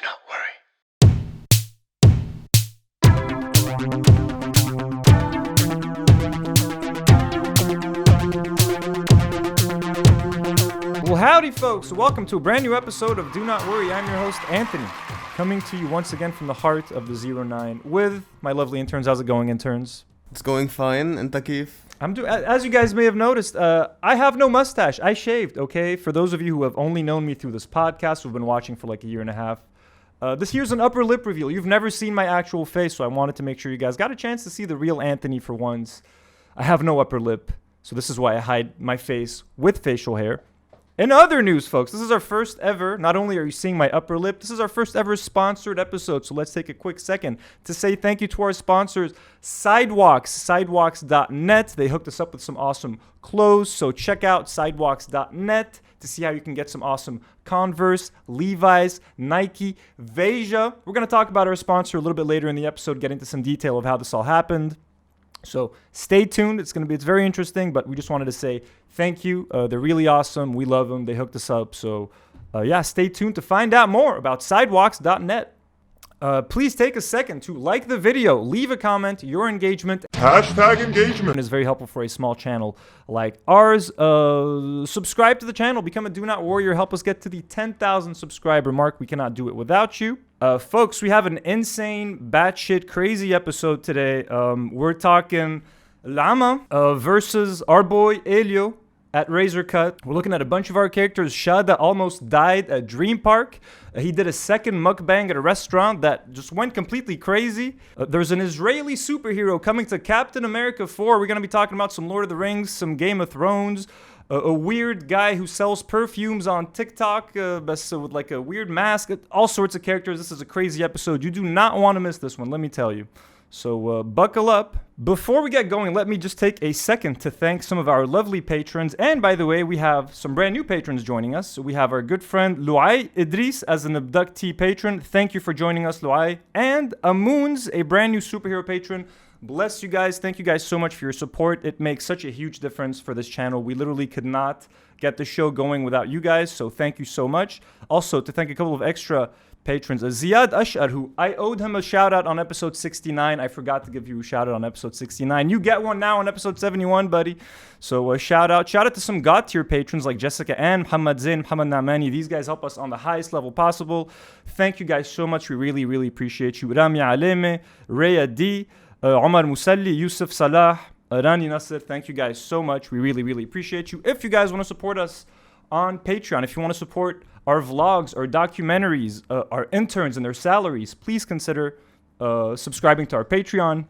not worry. Well, howdy, folks. Welcome to a brand new episode of Do Not Worry. I'm your host, Anthony, coming to you once again from the heart of the 09 with my lovely interns. How's it going, interns? It's going fine. And كيف? As you guys may have noticed, I have no mustache. I shaved, okay? For those of you who have only known me through this podcast, who've been watching for like a year and a half, this here's an upper lip reveal. You've never seen my actual face, so I wanted to make sure you guys got a chance to see the real Anthony for once. I have no upper lip, so this is why I hide my face with facial hair. In other news, folks, this is our first ever, not only are you seeing my upper lip, this is our first ever sponsored episode. So let's take a quick second to say thank you to our sponsors, Sidewalks, sidewalks.net. They hooked us up with some awesome clothes. So check out sidewalks.net to see how you can get some awesome Converse, Levi's, Nike, Veja. We're going to talk about our sponsor a little bit later in the episode, get into some detail of how this all happened. So stay tuned. It's very interesting, but we just wanted to say thank you. They're really awesome. We love them. They hooked us up. So stay tuned to find out more about sidewalks.net. Please take a second to like the video, leave a comment. Your engagement #engagement is very helpful for a small channel like ours. Subscribe to the channel, become a Do Not Warrior, help us get to the 10,000 subscriber mark. We cannot do it without you. Folks, we have an insane, batshit, crazy episode today. We're talking Llama versus our boy Elio at Razor Cut. We're looking at a bunch of our characters. Chada almost died at Dream Park. He did a second mukbang at a restaurant that just went completely crazy. There's an Israeli superhero coming to Captain America 4. We're going to be talking about some Lord of the Rings, some Game of Thrones, a weird guy who sells perfumes on TikTok with like a weird mask, all sorts of characters. This is a crazy episode. You do not want to miss this one, let me tell you. So buckle up. Before we get going, let me just take a second to thank some of our lovely patrons. And by the way, we have some brand new patrons joining us. So we have our good friend Luay Idris as an abductee patron. Thank you for joining us, Luay. And Amoons, a brand new superhero patron. Bless you guys. Thank you guys so much for your support. It makes such a huge difference for this channel. We literally could not get the show going without you guys. So thank you so much. Also, to thank a couple of extra patrons, Ziad Ashar, who I owed him a shout out on episode 69. I forgot to give you a shout out on episode 69. You get one now on episode 71, buddy. So shout out to some God tier patrons like Jessica Ann, Muhammad Zain, Muhammad Namani. These guys help us on the highest level possible. Thank you guys so much. We really, really appreciate you. Rami Aleme, Raya D, Omar Musalli, Yusuf Salah, Rani Nasser. Thank you guys so much. We really, really appreciate you. If you guys want to support us on Patreon, if you want to support our vlogs, our documentaries, our interns and their salaries, please consider subscribing to our Patreon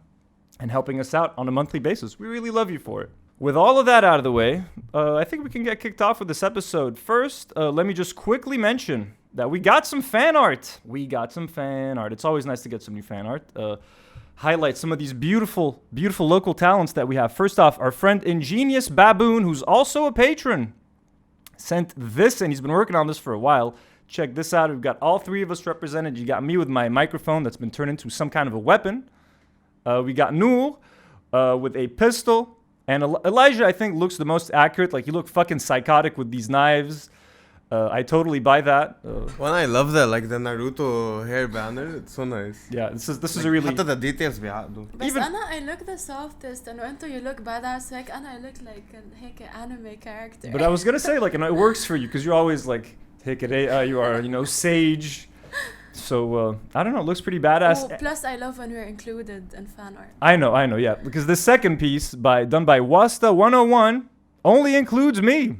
and helping us out on a monthly basis. We really love you for it. With all of that out of the way, I think we can get kicked off with this episode. First, let me just quickly mention that we got some fan art. It's always nice to get some new fan art. Highlight some of these beautiful, beautiful local talents that we have. First off, our friend Ingenious Baboon, who's also a patron, sent this, and he's been working on this for a while. Check this out. We've got all three of us represented. You got me with my microphone that's been turned into some kind of a weapon. We got Nour with a pistol. And Elijah, I think, looks the most accurate. Like, you look fucking psychotic with these knives. I totally buy that. Well, I love that, like the Naruto hair banner. It's so nice. Yeah, this is a really... حتى the details بيعقدوا. بس أنا I look the softest and أنتوا you look badass هيك أنا I look like هيك anime character. But I was gonna say, like, and it works for you because you're always like you are, sage. So I don't know, it looks pretty badass. Oh, plus I love when we're included in fan art. I know, yeah, because the second piece done by Wasta 101 only includes me.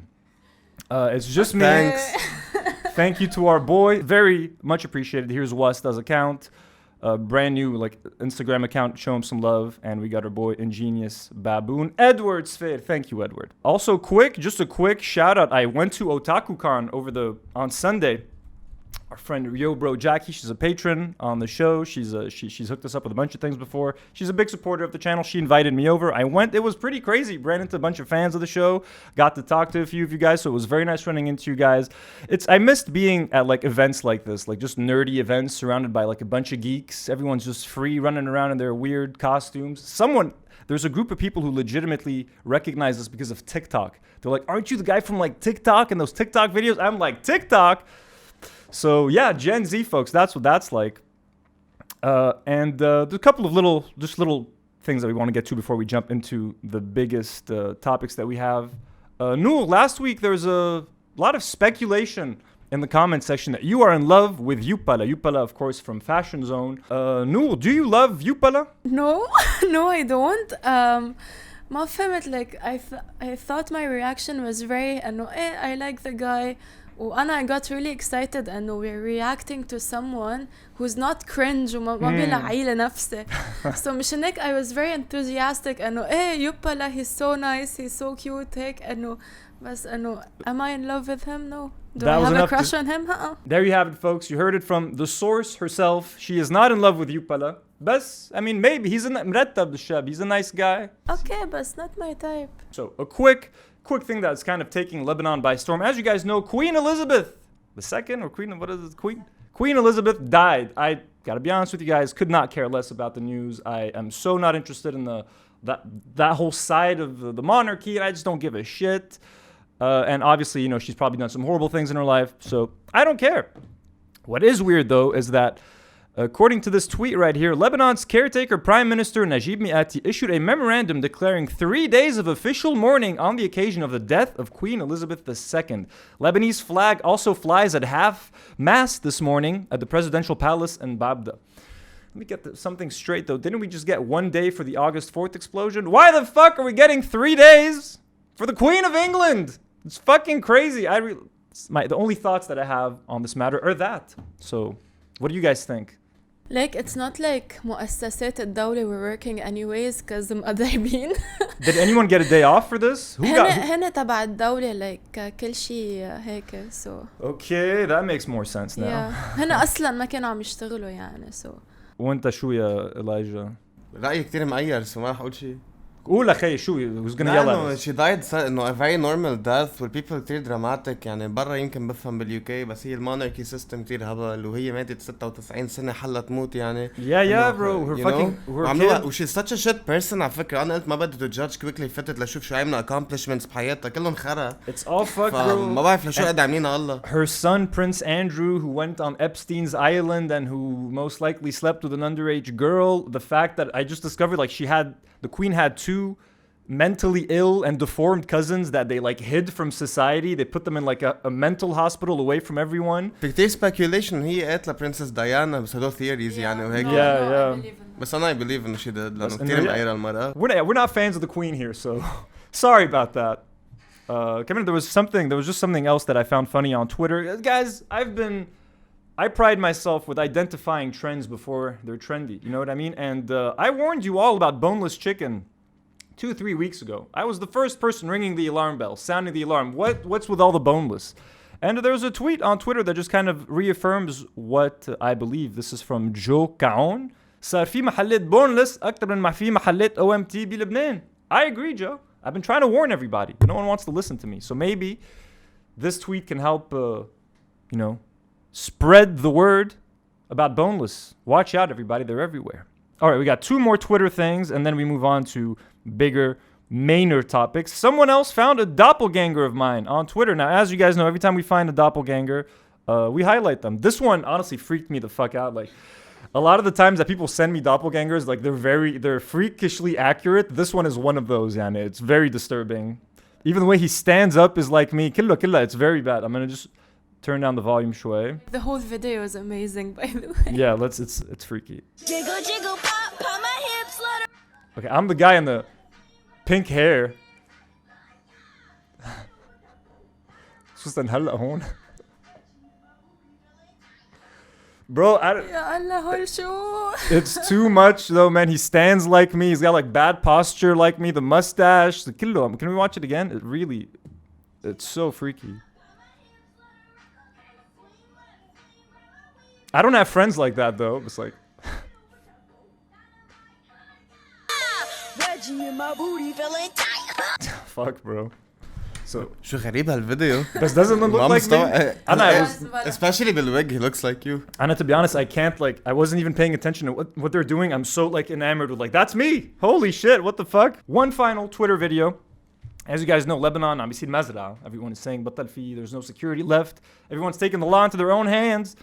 It's just me. Thanks. Thank you to our boy. Very much appreciated. Here's Wasta's account. Brand new like Instagram account. Show him some love. And we got our boy Ingenious Baboon. Edward Sphere. Thank you, Edward. Also just a quick shout out. I went to OtakuCon on Sunday. Our friend Yo Bro Jackie, she's a patron on the show. She's hooked us up with a bunch of things before. She's a big supporter of the channel. She invited me over. I went. It was pretty crazy. Ran into a bunch of fans of the show. Got to talk to a few of you guys. So it was very nice running into you guys. I missed being at like events like this, like just nerdy events surrounded by like a bunch of geeks. Everyone's just free running around in their weird costumes. There's a group of people who legitimately recognize us because of TikTok. They're like, aren't you the guy from like TikTok and those TikTok videos? I'm like, TikTok? So yeah, Gen Z folks, that's what that's like. And there's a couple of little things that we want to get to before we jump into the biggest topics that we have. Nour, last week there was a lot of speculation in the comment section that you are in love with Yupala. Yupala, of course, from Fashion Zone. Nour, do you love Yupala? No, no, I don't. ما فهمت, like I thought my reaction was very إنه I like the guy. وأنا I got really excited إنه we're reacting to someone who's not cringe وما بيلعي لنفسه. So مشان هيك I was very enthusiastic إنه يوبالا, he's so nice, he's so cute هيك إنه بس إنه am I in love with him? No. Do I have a crush on him? There you have it, folks. You heard it from the source herself. She is not in love with Yupala. بس I mean maybe he's مرتب الشاب. He's a nice guy. Okay, but not my type. So a quick thing that's kind of taking Lebanon by storm. As you guys know, Queen Elizabeth II, or Queen Elizabeth died. I gotta be honest with you guys, could not care less about the news. I am so not interested in that whole side of the monarchy. I just don't give a shit. And obviously, you know, she's probably done some horrible things in her life, so I don't care. What is weird though is that according to this tweet right here, Lebanon's caretaker Prime Minister Najib Mikati issued a memorandum declaring 3 days of official mourning on the occasion of the death of Queen Elizabeth II. Lebanese flag also flies at half-mast this morning at the presidential palace in Babda. Let me get something straight though. Didn't we just get 1 day for the August 4th explosion? Why the fuck are we getting 3 days for the Queen of England? It's fucking crazy. The only thoughts that I have on this matter are that. So, what do you guys think? Like, it's not like مؤسسات الدولة were working anyways because مقدرين. Did anyone get a day off for this? هن تبع الدولة, like كل شيء هيك, so. Okay, that makes more sense now. Yeah. هن أصلاً ما كانوا عم يشتغلوا يعني, so. وانت شو يا Elijah? رأيي كتير مغير so ما رح أقول شيء. قول أخي شو who's gonna yell at us? she died a very normal death والبيبل كتير dramatic. يعني برا يمكن بفهم باليوكي بس هي الموناركي سيستم كتير هبل وهي ماتت 96 سنة حلت موت يعني. Yeah bro, her fucking her kid. she's such a shit person على فكرة. أنا قلت ما بدي to judge quickly, فتت لشوف شو عملنا accomplishments بحياتها كلهم خرا. It's all fuck bro. ما بعرف لشو قد عاملينها الله. Her son Prince Andrew, who went on Epstein's island and who most likely slept with an underage girl. The fact that I just discovered, like, the queen had 2 mentally ill and deformed cousins that they like hid from society. They put them in like a mental hospital away from everyone. في كتير speculation هي قاتلة Princess Diana بس هدول theories يعني وهيك. Yeah. بس أنا I believe إنه she did لأنه كتير مغيرة المرأة. We're not fans of the queen here, so sorry about that. Kevin, there was just something else that I found funny on Twitter. Guys, I pride myself with identifying trends before they're trendy. You know what I mean? And I warned you all about boneless chicken 2-3 weeks ago. I was the first person ringing the alarm bell, sounding the alarm. What's with all the boneless? And there was a tweet on Twitter that just kind of reaffirms what I believe. This is from Joe Caon. صار في محلات boneless أكتر من ما في محلات OMT بلبنان. I agree, Joe. I've been trying to warn everybody, but no one wants to listen to me. So maybe this tweet can help, spread the word about boneless. Watch out, everybody. They're everywhere. All right, we got 2 more Twitter things, and then we move on to bigger, mainer topics. Someone else found a doppelganger of mine on Twitter. Now, as you guys know, every time we find a doppelganger, we highlight them. This one honestly freaked me the fuck out. Like, a lot of the times that people send me doppelgangers, like, they're freakishly accurate. This one is one of those, and it's very disturbing. Even the way he stands up is like me. Killa, it's very bad. I'm gonna just turn down the volume shway. The whole video is amazing, by the way. Yeah, it's freaky. Jiggle, jiggle, pop, pop my hips, let her. Okay, I'm the guy in the pink hair. شو استنهلا هون? Bro, it's too much though, man. He stands like me. He's got like bad posture like me. The mustache. Can we watch it again? It's so freaky. I don't have friends like that though. It's like Reggie in my booty feeling tight. fuck, bro. So شو غريب هالفيديو. But doesn't it look like me? Especially بالwig, he looks like you. And to be honest, I wasn't even paying attention to what they're doing. I'm so like enamored with like, that's me. Holy shit, what the fuck? One final Twitter video. As you guys know, Lebanon, عم بيصير مزرعة. Everyone is saying بطل في, there's no security left. Everyone's taking the law into their own hands.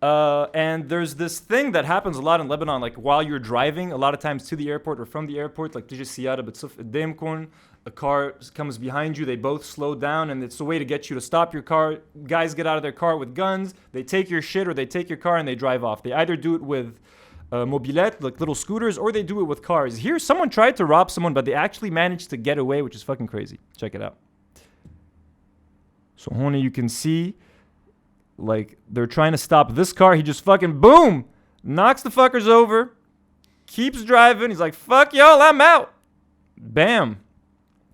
And there's this thing that happens a lot in Lebanon, like while you're driving, a lot of times to the airport or from the airport, like تيجي السيارة بتصف قدامكم, a car comes behind you, they both slow down, and it's a way to get you to stop your car. Guys get out of their car with guns, they take your shit or they take your car and they drive off. They either do it with mobilette, like little scooters, or they do it with cars. Here, someone tried to rob someone, but they actually managed to get away, which is fucking crazy. Check it out. So, Honi, you can see, like, they're trying to stop this car. He just fucking, boom, knocks the fuckers over, keeps driving. He's like, fuck y'all, I'm out. Bam.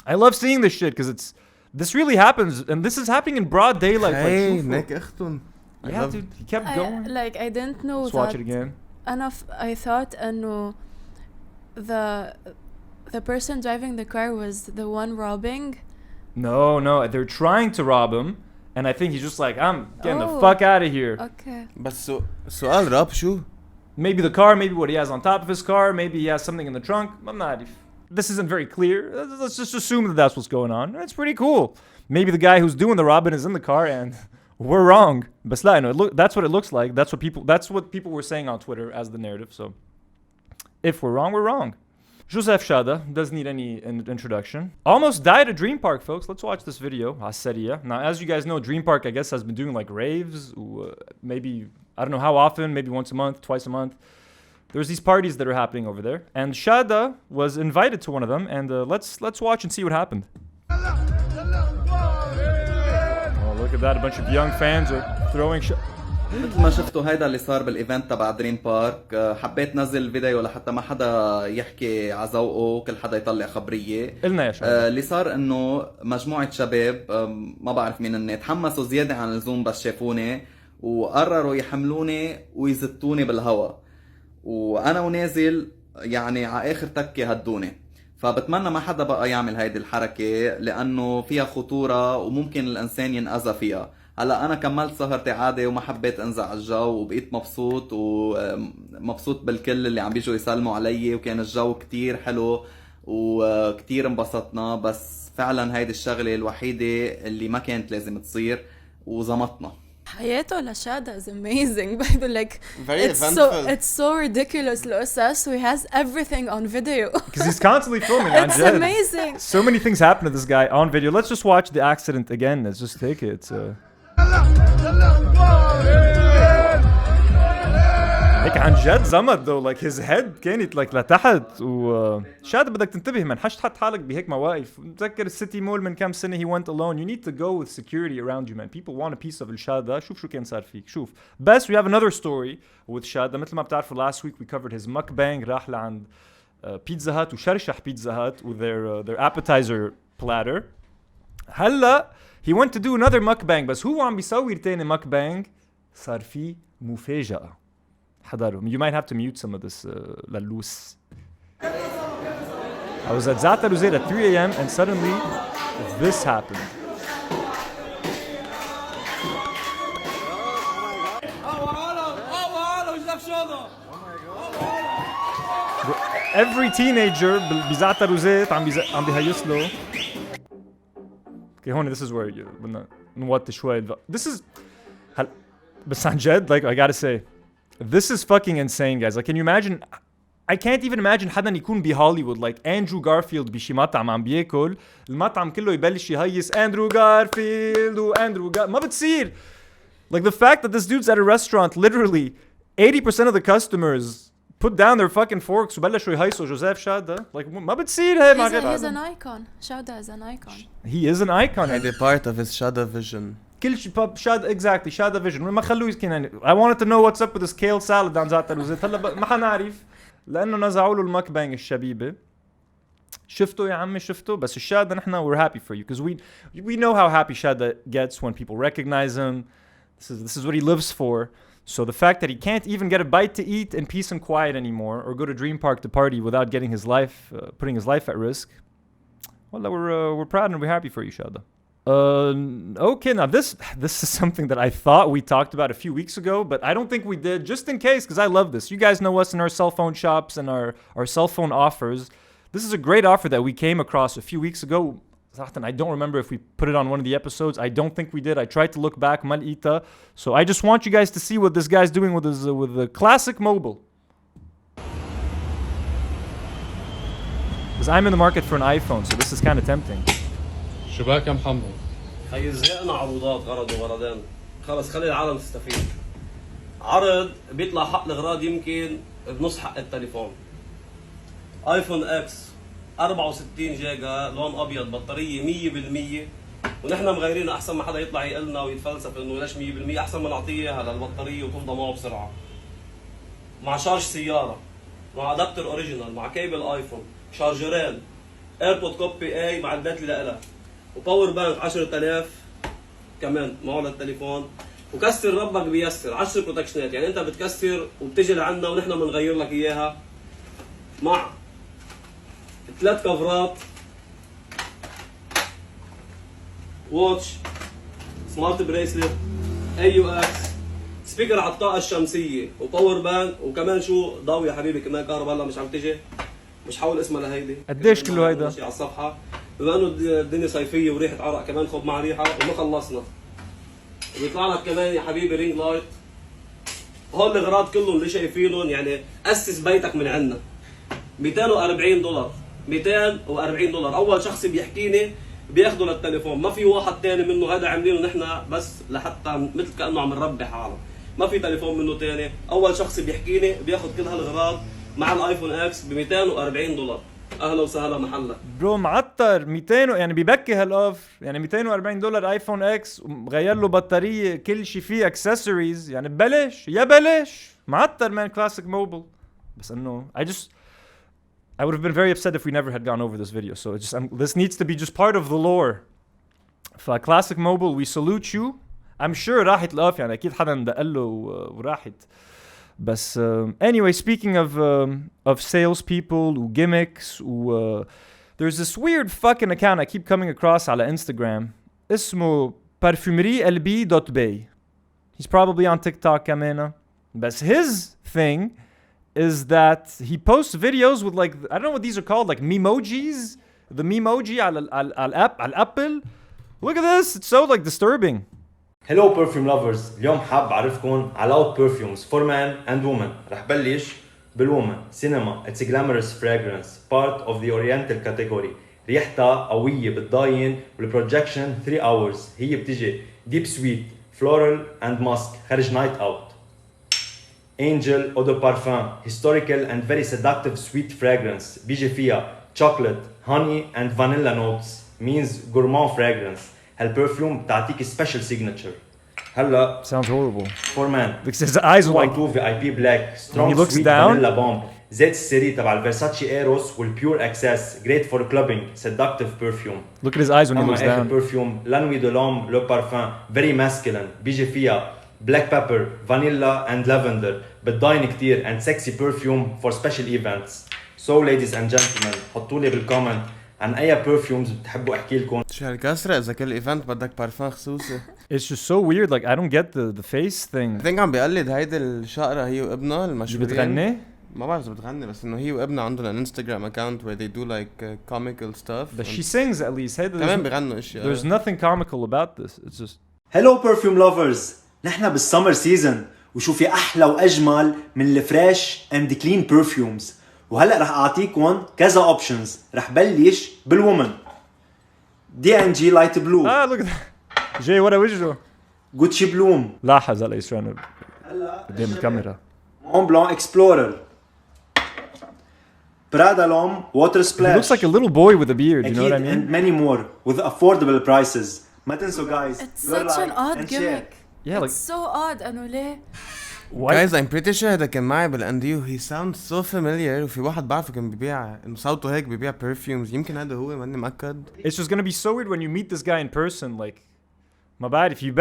I love seeing this shit, because this really happens, and this is happening in broad daylight. Hey, like, nek اختن. yeah, dude, he kept going. I didn't know Let's that. watch it again. I thought انه the person driving the car was the one robbing. No, they're trying to rob him, and I think he's just like, I'm getting the fuck out of here. Okay. بس سؤال راب شو؟ Maybe the car, maybe what he has on top of his car, maybe he has something in the trunk. I'm not. This isn't very clear. Let's just assume that that's what's going on. It's pretty cool. Maybe the guy who's doing the robbing is in the car and we're wrong. But that's what it looks like. That's what people were saying on Twitter as the narrative. So if we're wrong, we're wrong. Joseph Chada doesn't need any introduction. Almost died at Dream Park, folks. Let's watch this video. Now, as you guys know, Dream Park, I guess, has been doing like raves. Maybe, I don't know how often, maybe once a month, twice a month. There's these parties that are happening over there. And Chada was invited to one of them. And let's watch and see what happened. Oh, look at that. A bunch of young fans are throwing shit. مثل ما شفتوا هيدا اللي صار بالايفنت تبع دريم بارك. حبيت نزل فيديو لحتى ما حدا يحكي على ذوقه، كل حدا يطلع خبريه. قلنا يا شباب. اللي صار انه مجموعه شباب ما بعرف مين هن تحمسوا زياده عن اللزوم بس شافوني وقرروا يحملوني ويزتوني بالهواء، وانا ونازل يعني على اخر تكه هدوني. فبتمنى ما حدا بقى يعمل هيدي الحركه لانه فيها خطوره وممكن الانسان ينأذى فيها. هلا انا كملت سهرتي عادي وما حبيت انزع الجو وبقيت مبسوط ومبسوط بالكل اللي عم بيجوا يسلموا علي، وكان الجو كتير حلو وكتير انبسطنا. بس فعلا هيدي الشغله الوحيده اللي ما كانت لازم تصير وزمطنا. حياته لشادا is amazing. like Very it's so ridiculous لأساس, so he has everything on video. Because he's constantly filming. It's amazing. So many things happen to this guy on video. Let's just watch the accident again. Let's just take it. هيك عن جد زمط though, like his head كانت like لتحت. وشاد بدك تنتبه من حش تحط حالك بهيك مواقف. متذكر السيتي مول من كام سنة he went alone. You need to go with security around you, man. People want a piece of الشاد. شوف شو كان صار فيك. شوف. بس we have another story with شاد. مثل ما بتعرفوا last week we covered his mukbang. راح لعند Pizza Hut وشرشح Pizza Hut with their appetizer platter. هلا he went to do another mukbang. بس هو عم بيصور تاني mukbang صار فيه مفاجأة. حضروا. You might have to mute some of this للوس. I was at Zata Ruzet at 3 a.m. and suddenly this happened. Every teenager بزعتا روزيت عم بيهيص له. Okay, هون this is where بدنا نوطي شوي. This is بس عن جد, like I gotta say, this is fucking insane, guys. Like, can you imagine? I can't even imagine حدا يكون بهوليوود like Andrew Garfield بشي مطعم عم بياكل, المطعم كله يبلش يهيص Andrew Garfield وAndrew ما بتصير. Like the fact that this dude's at a restaurant, literally 80% of the customers put down their fucking forks وبلشوا يهيصوا جوزيف شادا. Like ما بتصير هي مع He's an icon. Chada is an icon. He is an icon. هيدي part of his shadow vision. كل شيء شاد exactly شادا فيجن ما خلوه يسكن. I wanted to know what's up with this kale salad عن زعتر وزيت. هلا ما حنعرف لانه نزعوا له المكبانج الشبيبه. شفتوا يا عمي شفتوا. بس الشادا نحن we're happy for you because we know how happy Chada gets when people recognize him. This is what he lives for. So the fact that he can't even get a bite to eat in peace and quiet anymore, or go to Dream Park to party without getting his life putting his life at risk, well, we're proud and we're happy for you, Chada. Okay, now this is something that I thought we talked about a few weeks ago, but I don't think we did, just in case, because I love this. You guys know us in our cell phone shops and our cell phone offers. This is a great offer that we came across a few weeks ago. I don't remember if we put it on one of the episodes. I don't think we did. I tried to look back, mal ita. So I just want you guys to see what this guy's doing with his with the classic mobile. Because I'm in the market for an iPhone, so this is kind of tempting. شباك يا محمد. هي زهقنا عروضات غرض وغرضين. خلص خلي العالم تستفيد. عرض بيطلع حق الغراض يمكن بنص حق التليفون. ايفون اكس 64 جيجا لون ابيض بطاريه 100% ونحن مغيرين احسن ما حدا يطلع يقلنا ويتفلسف انه ليش 100% احسن ما نعطيه اياها للبطاريه وتفضى معه بسرعه. مع شارج سياره، مع ادابتر اوريجينال، مع كيبل ايفون، شارجرين، ايربود كوبي اي مع الباتري لها، وباور بانك 10000 كمان معه للتليفون، وكسر ربك بيسر 10 بروتكشنات، يعني انت بتكسر وبتجي لعنا ونحن بنغير لك اياها مع 3 كفرات، واتش، سمارت بريسلت، اي يو اكس، سبيكر على الطاقه الشمسيه، وباور بانك، وكمان شو ضوء يا حبيبي كمان كهرباء هلا مش عم تجي، مش حاول اسمها لهيدي. قديش كله هيدا؟ على الصفحه، بما انه الدنيا صيفيه وريحه عرق كمان خذ مع ريحه وما خلصنا. وبيطلع لك كمان يا حبيبي رينج لايت. هول الاغراض كلهم اللي شايفينهم يعني اسس بيتك من عندنا. $240 $240 اول شخص بيحكيني بياخده للتليفون، ما في واحد تاني منه، هذا عاملينه نحن بس لحتى مثل كانه عم نربح عالم، ما في تليفون منه تاني، اول شخص بيحكيني بياخد كل هالاغراض مع الايفون اكس $240. اهلا وسهلا محلك برو معطر 200 يعني بيبكي هالاوف، يعني $240 ايفون اكس ومغير له بطاريه كل شيء فيه اكسسوارز، يعني ببلاش يا بلاش معطر مان كلاسيك موبل. بس انه I would have been very upset if we never had gone over this video. So this needs to be just part of the lore. فكلاسيك موبل we salute you. I'm sure راحت الاوف، يعني اكيد حدا ندق له وراحت. بس anyway, speaking of salespeople و gimmicks there's this weird fucking account I keep coming across على Instagram اسمه perfumerylb.bay. He's probably on TikTok كمان. بس his thing is that he posts videos with like, I don't know what these are called, like memojis, the memoji على Apple. Look at this, it's so like disturbing. Hello perfume lovers. اليوم حاب أعرفكم على out perfumes for men and women. رح بلش بالwoman. Cinema. It's a glamorous fragrance, part of the oriental category. ريحتها قوية بتضاين والبروجكشن 3 hours. هي بتجي deep sweet, floral and musk خارج night out. Angel Eau de Parfum. Historical and very seductive sweet fragrance. بيجي فيها chocolate, honey and vanilla notes. Means gourmand fragrance. هالبرفيوم بتعطيك special signature. هلا Sounds horrible. for man. Because his eyes are like, 2 VIP black, strong he looks sweet down. vanilla bomb. زيت السري تبع الفيرساتشي ايروس والبيور اكسس great for clubbing, seductive perfume. look at his eyes when he اما looks اخر down. برفيوم لانوي دو لوم لو بارفان very masculine. بيجي فيها black pepper, vanilla and lavender. بتضاين كتير and sexy perfume for special events. So ladies and gentlemen, حطوا لي بالكومنت عن اي perfumes بتحبوا احكي لكم. شو هالكسرة اذا كل ايفنت بدك بارفان خصوصي. It's just so weird, like I don't get the face thing. I think عم بيقلد هيدي الشقرة هي وابنها المشهورين. بتغني؟ ما بعرف اذا بتغني بس انه هي وابنها عندهم an Instagram account where they do like comical stuff. But she sings at least. Hey, كمان بيغنوا اشياء. there's nothing comical about this. It's just Hello perfume lovers. نحن بالسمر سيزن وشو في احلى واجمل من الفريش اند كلين برفيومز. وهلا رح اعطيكم كذا اوبشنز. رح بلش بالومن. D&G لايت بلو. look at that. Jay, what وجهه؟ جوتشي بلوم. لاحظ هلا he's trying to قدام الكاميرا. مون بلان اكسبلورر. برادا لوم ووتر He سبلاش. looks like a little boy with a beard, you know what I and mean? many more with affordable prices. ما تنسوا guys. It's such an odd gimmick. Yeah, like It's so odd. أنه ليه؟ Guys, I'm pretty sure هذا كان معي بالانديو. He sounds so familiar. وفي واحد بعرفه كان بيبيع انه صوته هيك بيبيع perfumes. يمكن هذا هو ماني مأكد. it's just gonna be so weird when you meet this guy in person. Like, my bad. If you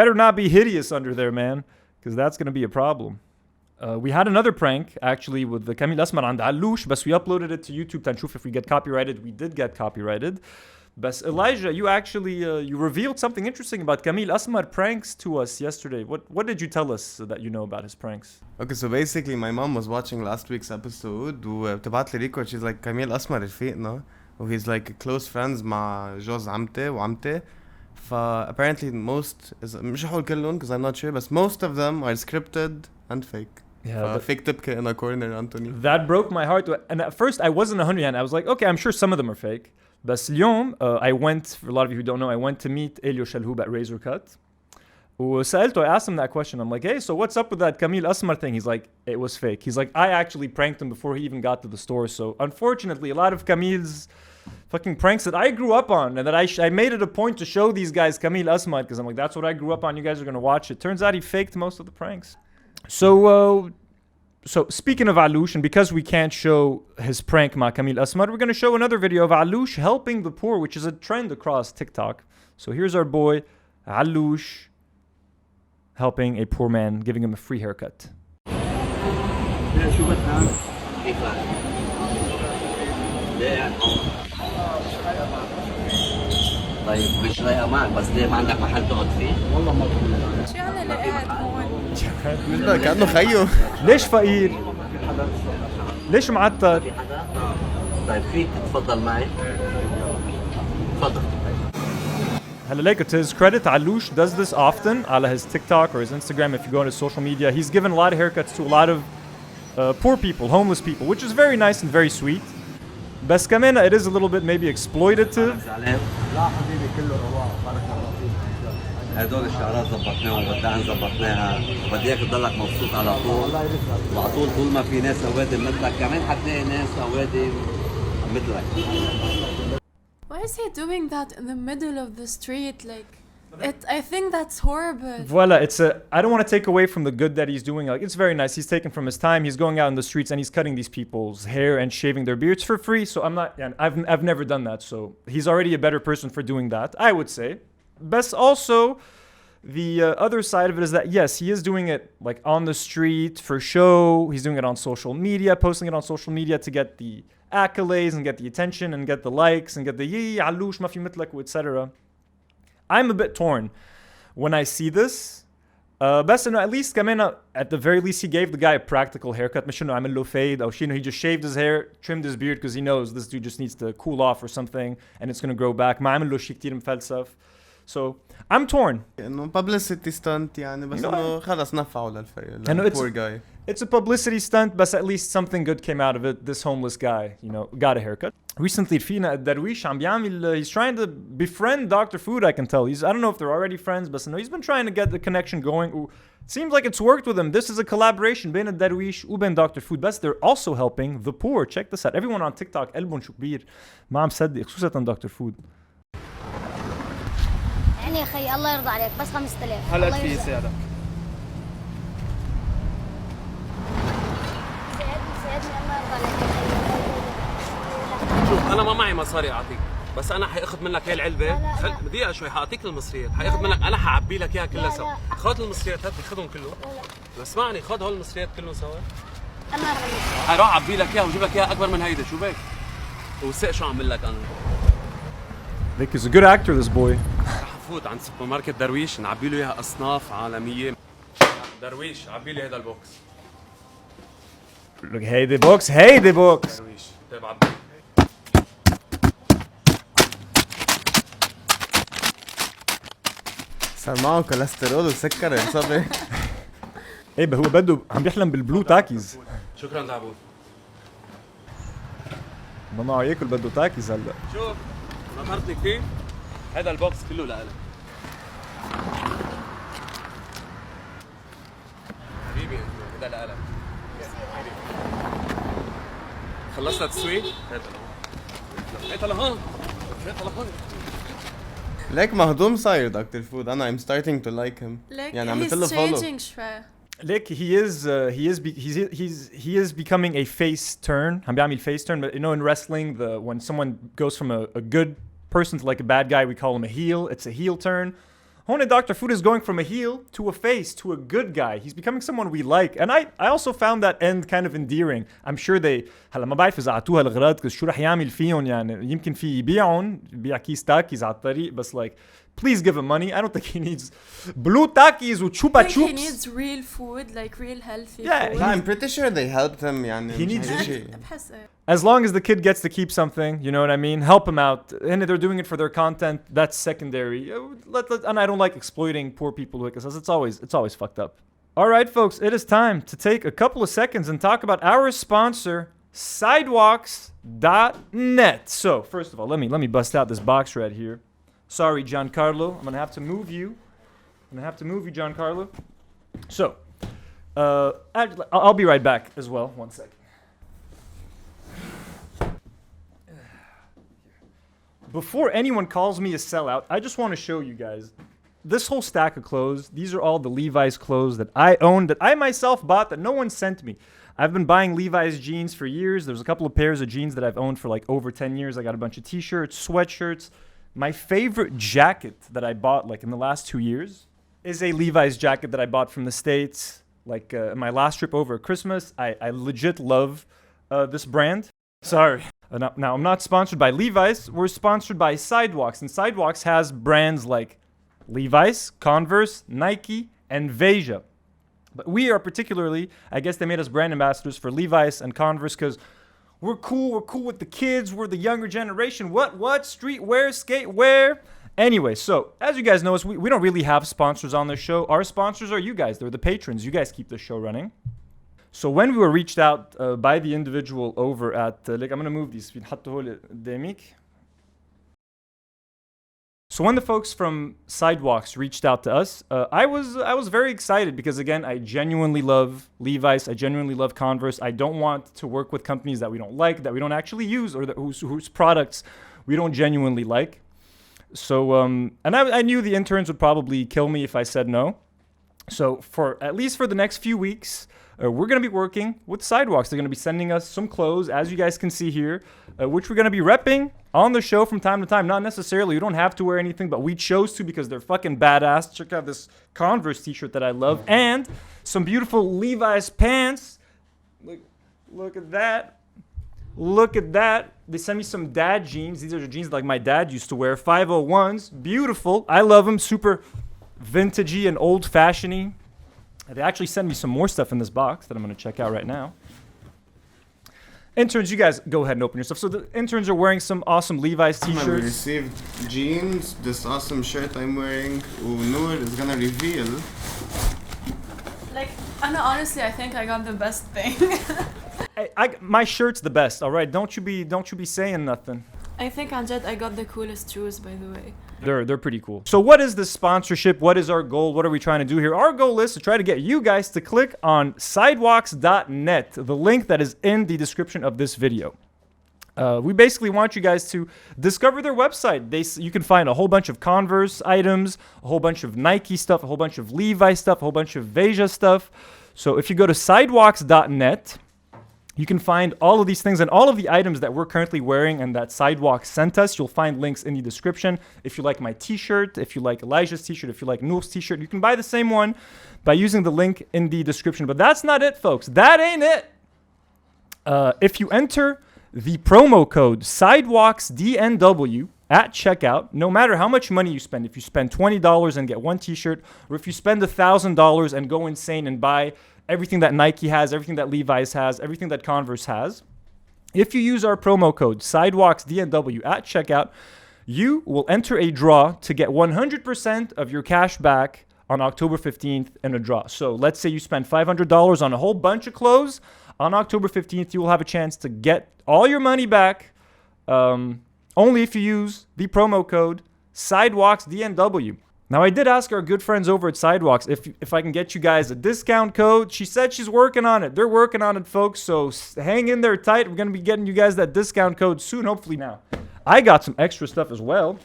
better not be hideous under there, man, because that's gonna be a problem. We had another prank actually with the Kamil Asmar and Aloush, but we uploaded it to YouTube to see if we get copyrighted. We did get copyrighted. But Elijah, you actually you revealed something interesting about Kamil Asmar pranks to us yesterday. What did you tell us that you know about his pranks? Okay, so basically my mom was watching last week's episode وبتبعت لي ريكورد. She's like كميل أسمر رفيقنا he's like close friends مع جوز عمتي وعمتي. apparently most is مش هقول كلهم because I'm not sure, but most of them are scripted and fake. Yeah, fake تبكي in a corner, Anthony. that broke my heart. And at first I wasn't 100 and I was like, okay, I'm sure some of them are fake. But اليوم, I went, for a lot of you who don't know, I went to meet Elio Elay at Razor Cut. وسألته, I asked him that question. I'm like, hey, so what's up with that Camille Asmar thing? He's like, it was fake. He's like, I actually pranked him before he even got to the store. So unfortunately, a lot of Camille's fucking pranks that I grew up on and that I made it a point to show these guys Camille Asmar because I'm like, that's what I grew up on. You guys are going to watch it. Turns out he faked most of the pranks. So speaking of Alouche, and because we can't show his prank Ma Camille Asmar, we're going to show another video of Alouche helping the poor, which is a trend across TikTok. So here's our boy Alouche helping a poor man, giving him a free haircut. طيب مش لايقة معك بس ليه ما عندك محل تقعد فيه؟ والله ما شو يعني اللي قاعد هون؟ مش بقى كأنه خيو. ليش فقير؟ ليش معتر؟ طيب فيك تتفضل معي؟ تفضل. هلا to his credit, Alouche does this often على his TikTok or his Instagram. If you go on his social media, he's given a lot of haircuts to a lot of poor people, homeless people, which is very nice and very sweet. بس كمان it is a little bit maybe exploitative. لا حبيبي كله رواق بارك الله فيك. هدول الشعرات ظبطناهم والدعن ظبطناها وبدي اياك تضلك مبسوط على طول. وعلى طول ما في ناس اوادم مثلك كمان حتلاقي ناس اوادم مثلك. Why is he doing that in the middle of the street? Like, I think that's horrible. Voila, I don't want to take away from the good that he's doing. Like, it's very nice. He's taking from his time. He's going out in the streets and he's cutting these people's hair and shaving their beards for free. So I've never done that. So he's already a better person for doing that, I would say. But also, the other side of it is that, yes, he is doing it like on the street for show. He's doing it on social media, posting it on social media to get the accolades and get the attention and get the likes and get the yee, Alouche, ma fi mitlak, etc. I'm a bit torn when I see this. Best at least كمان at the very least he gave the guy a practical haircut. مش إنه عمل له fade أو شيء. He just shaved his hair, trimmed his beard because he knows this dude just needs to cool off or something and it's gonna grow back. ما عمل له شيء كتير مفلسف. So I'm torn. إنه publicity stunt يعني بس إنه خلص نفعوا I know poor guy. It's a publicity stunt, but at least something good came out of it. This homeless guy, got a haircut. Recently, فينا الدرويش عم بيعمل he's trying to befriend Dr. Food, I can tell. I don't know if they're already friends, but he's been trying to get the connection going. It seems like it's worked with him. This is a collaboration بين الدرويش وبين Dr. Food. But they're also helping the poor. Check this out. Everyone on TikTok قلبهم شو كبير. ما عم صدق خصوصا Dr. Food. يعني يا خي الله يرضى عليك بس 5000 هلا في سعرك ساعدني الله يرضى عليك يا خي. شوف انا ما معي مصاري اعطيك بس انا حاخذ منك هاي العلبه دقيقه شوي حاعطيك المصريات حاخذ منك انا حعبي لك اياها كلها سوا خذ المصريات هات خذهم كلهم اسمعني خذ هول المصريات كلهم سوا انا حروح اعبي لك اياها وجيب لك اياها اكبر من هيدا شو بك وسق شو عمل لك انا Vic is a good actor, this boy. رح افوت عند سوبر ماركت درويش نعبي له اياها اصناف عالميه درويش عبي لي هذا البوكس Look, hey the box, درويش طيب عبي صار معه كوليسترول وسكر يا صبي. ايه هو بده عم بيحلم بالبلو تاكيز. شكرا دعبود ما معه ياكل بده تاكيز هلا. شوف نظرتني فيه هذا البوكس كله لإلك حبيبي هذا لإلك خلصت تسوي؟ هات لهون ليك مهضوم صاير دكتور فود. أنا I'm starting to like him. يعني عملت له follow. Like he is becoming a face turn. عم بيعمل face turn, but in wrestling, when someone goes from a good person to like a bad guy, we call him a heel. It's a heel turn. Hone Dr. Food is going from a heel to a face to a good guy. He's becoming someone we like, and I also found that end kind of endearing. I'm sure they هلا ما بعرف إذا عطوها الغراض شو رح يعمل فيهم يعني يمكن في يبيع كيس تاكيز على الطريق بس like please give him money. I don't think he needs blue takis with chupa I think he chups. needs real food, like real healthy Yeah, food. I'm pretty sure they helped him يعني He مش needs هيك it. شيء. بحس إيه. As long as the kid gets to keep something, you know what I mean? Help him out. And if they're doing it for their content, that's secondary. And I don't like exploiting poor people because it's always fucked up. All right, folks, it is time to take a couple of seconds and talk about our sponsor, Sidewalks.net. So, first of all, let me bust out this box right here. Sorry, Giancarlo. I'm going to have to move you. Giancarlo. So, I'll be right back as well. 1 second. Before anyone calls me a sellout, I just want to show you guys this whole stack of clothes. These are all the Levi's clothes that I own, that I myself bought, that no one sent me. I've been buying Levi's jeans for years. There's a couple of pairs of jeans that I've owned for like over 10 years. I got a bunch of t-shirts, sweatshirts. My favorite jacket that I bought like in the last 2 years is a Levi's jacket that I bought from the States. Like my last trip over at Christmas. I legit love this brand. Sorry. Now, I'm not sponsored by Levi's. We're sponsored by Sidewalks. And Sidewalks has brands like Levi's, Converse, Nike, and Veja. But we are particularly, I guess they made us brand ambassadors for Levi's and Converse because we're cool with the kids. We're the younger generation. What? Streetwear, skatewear. Anyway, so as you guys know, we don't really have sponsors on this show. Our sponsors are you guys. They're the patrons. You guys keep the show running. So when we were reached out by the individual over at, like, I'm going to move these. So when the folks from Sidewalks reached out to us, I was very excited because, again, I genuinely love Levi's. I genuinely love Converse. I don't want to work with companies that we don't like, that we don't actually use, or whose products we don't genuinely like. So, and I knew the interns would probably kill me if I said no. So at least for the next few weeks, we're going to be working with Sidewalks. They're going to be sending us some clothes, as you guys can see here, which we're going to be repping on the show from time to time. Not necessarily. You don't have to wear anything, but we chose to because they're fucking badass. Check out this Converse t-shirt that I love. And some beautiful Levi's pants. Look at that. Look at that. They sent me some dad jeans. These are the jeans like my dad used to wear. 501s. Beautiful. I love them. Super vintagey and old-fashioned-y. They actually sent me some more stuff in this box that I'm going to check out right now. Interns, you guys go ahead and open your stuff. So the interns are wearing some awesome Levi's t-shirts. We received jeans, this awesome shirt I'm wearing, Nour is gonna reveal. Like, honestly, I think I got the best thing. My shirt's the best, all right? Don't you be saying nothing. I think Anjad, I got the coolest shoes, by the way. They're pretty cool. So what is this sponsorship? What is our goal? What are we trying to do here? Our goal is to try to get you guys to click on sidewalks.net, the link that is in the description of this video. We basically want you guys to discover their website. You can find a whole bunch of Converse items, a whole bunch of Nike stuff, a whole bunch of Levi stuff, a whole bunch of Veja stuff. So if you go to sidewalks.net, you can find all of these things and all of the items that we're currently wearing and that Sidewalks sent us. You'll find links in the description. If you like my t-shirt, if you like Elijah's t-shirt, if you like Nour's t-shirt, you can buy the same one by using the link in the description. But that's not it, folks. That ain't it. If you enter the promo code SIDEWALKSDNW at checkout, no matter how much money you spend, if you spend $20 and get one t-shirt, or if you spend $1,000 and go insane and buy everything that Nike has, everything that Levi's has, everything that Converse has, if you use our promo code SIDEWALKSDNW at checkout, you will enter a draw to get 100% of your cash back on October 15th in a draw. So let's say you spend $500 on a whole bunch of clothes. On October 15th, you will have a chance to get all your money back only if you use the promo code SIDEWALKSDNW. Now, I did ask our good friends over at Sidewalks if I can get you guys a discount code. She said she's working on it. They're working on it, folks, so hang in there tight. We're going to be getting you guys that discount code soon, hopefully now. I got some extra stuff as well.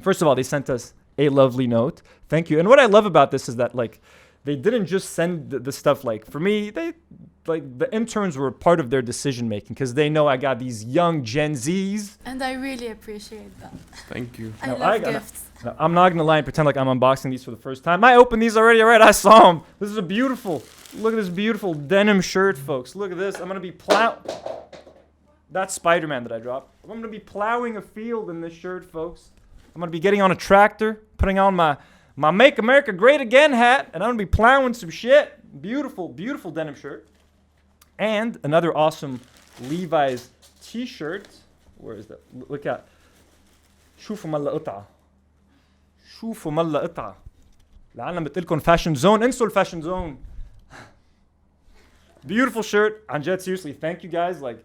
First of all, they sent us a lovely note. Thank you. And what I love about this is that, like, they didn't just send the stuff, like, for me, the interns were part of their decision making because they know I got these young Gen Zs. And I really appreciate that. Thank you. I love gifts. Now, I'm not going to lie and pretend like I'm unboxing these for the first time. I opened these already. All right, I saw them. This is look at this beautiful denim shirt, folks. Look at this. I'm going to be That's Spider-Man that I dropped. I'm going to be plowing a field in this shirt, folks. I'm gonna be getting on a tractor, putting on my Make America Great Again hat, and I'm gonna be plowing some shit. Beautiful, beautiful denim shirt. And another awesome Levi's t-shirt. Where is that? Look at. شوفوا ملا قطعة. شوفوا ملا قطعة. العالم بتقلكن fashion zone. انسوا fashion zone. Beautiful shirt. عن جد, seriously, thank you guys. Like,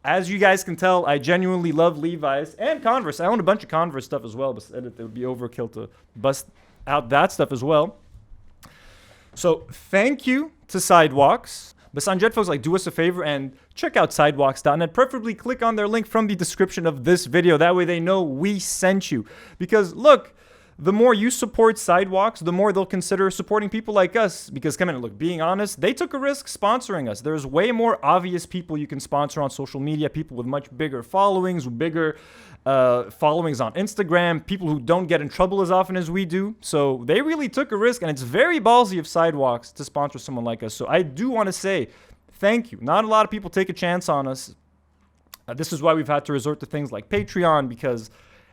as you guys can tell, I genuinely love Levi's and Converse. I own a bunch of Converse stuff as well, but it would be overkill to bust out that stuff as well. So thank you to Sidewalks. But Sanjay folks, like, do us a favor and check out sidewalks.net. Preferably click on their link from the description of this video. That way they know we sent you. Because look, the more you support Sidewalks, the more they'll consider supporting people like us. Because, come in, look, being honest, they took a risk sponsoring us. There's way more obvious people you can sponsor on social media, people with much bigger followings, bigger followings on Instagram, people who don't get in trouble as often as we do. So they really took a risk, and it's very ballsy of Sidewalks to sponsor someone like us. So I do want to say thank you. Not a lot of people take a chance on us. This is why we've had to resort to things like Patreon, because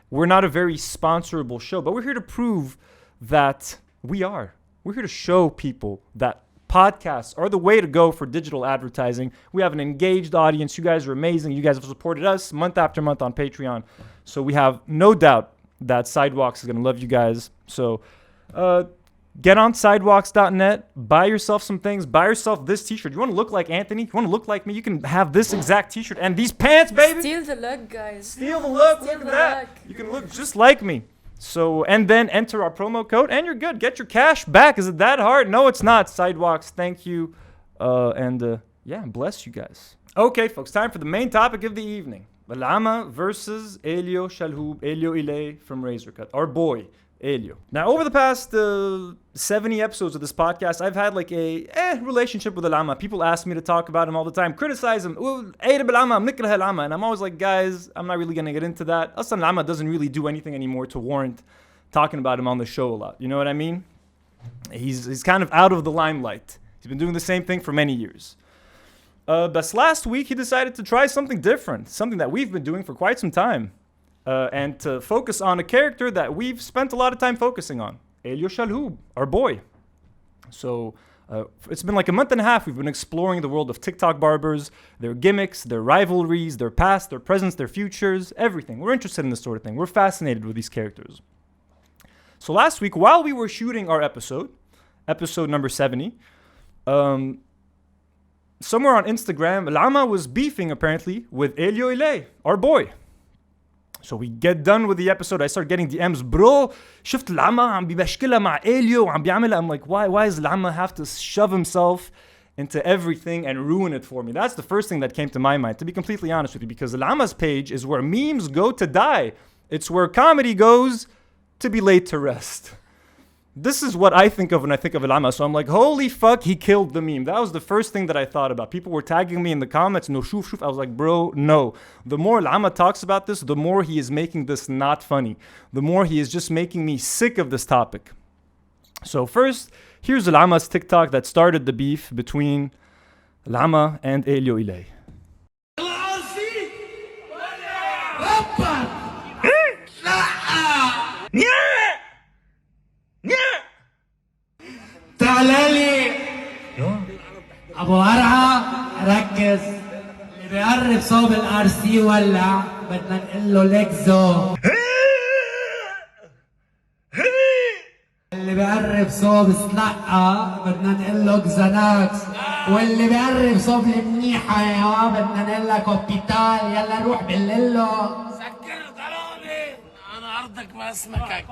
we're not a very sponsorable show, but we're here to prove that we are. We're here to show people that podcasts are the way to go for digital advertising. We have an engaged audience. You guys are amazing. You guys have supported us month after month on Patreon. So we have no doubt that Sidewalks is going to love you guys. So get on sidewalks.net, buy yourself some things, buy yourself this t-shirt. You want to look like Anthony? You want to look like me? You can have this exact t-shirt and these pants, baby. Steal the look, guys. Steal the look. Steal Look at the that. look. You can look just like me. So, and then enter our promo code and you're good. Get your cash back. Is it that hard? No, it's not. Sidewalks, thank you. Yeah, bless you guys. Okay, folks, time for the main topic of the evening. Balama versus Elio Elay from Razor Cut. Our boy, Elio. Now, over the past 70 episodes of this podcast, I've had like a relationship with Alama. People ask me to talk about him all the time, criticize him. And I'm always like, guys, I'm not really going to get into that. Aslan Alama doesn't really do anything anymore to warrant talking about him on the show a lot. You know what I mean? He's kind of out of the limelight. He's been doing the same thing for many years. But last week, he decided to try something different, something that we've been doing for quite some time. And to focus on a character that we've spent a lot of time focusing on, Elio Shalhoub, our boy. So it's been like a month and a half. We've been exploring the world of TikTok barbers, their gimmicks, their rivalries, their past, their presents, their futures, everything. We're interested in this sort of thing. We're fascinated with these characters. So last week, while we were shooting our episode number 70, somewhere on Instagram, Lama was beefing apparently with Elio Elay, our boy. So we get done with the episode. I start getting DMs, bro. شفت العمى عم بيبشكلها مع إليو وعم بيعملها. I'm like, why does العمى have to shove himself into everything and ruin it for me? That's the first thing that came to my mind, to be completely honest with you, because العمى's page is where memes go to die. It's where comedy goes to be laid to rest. This is what I think of when I think of Alama. So I'm like, holy fuck, he killed the meme. That was the first thing that I thought about. People were tagging me in the comments, no, shoof. I was like, bro, no. The more Alama talks about this, the more he is making this not funny. The more he is just making me sick of this topic. So first, here's Alama's TikTok that started the beef between Alama and Elio Elay. تعالالي ابو قرعه ركز اللي بيقرب صوب الار سي ولع بدنا نقول له لكزو اللي بيقرب صوب سلقه بدنا نقول له كزاناكس واللي بيقرب صوب المنيحه يا بدنا نقول له كوبيتال يلا روح بنقول له سكر ضربي انا عرضك ما اسمكك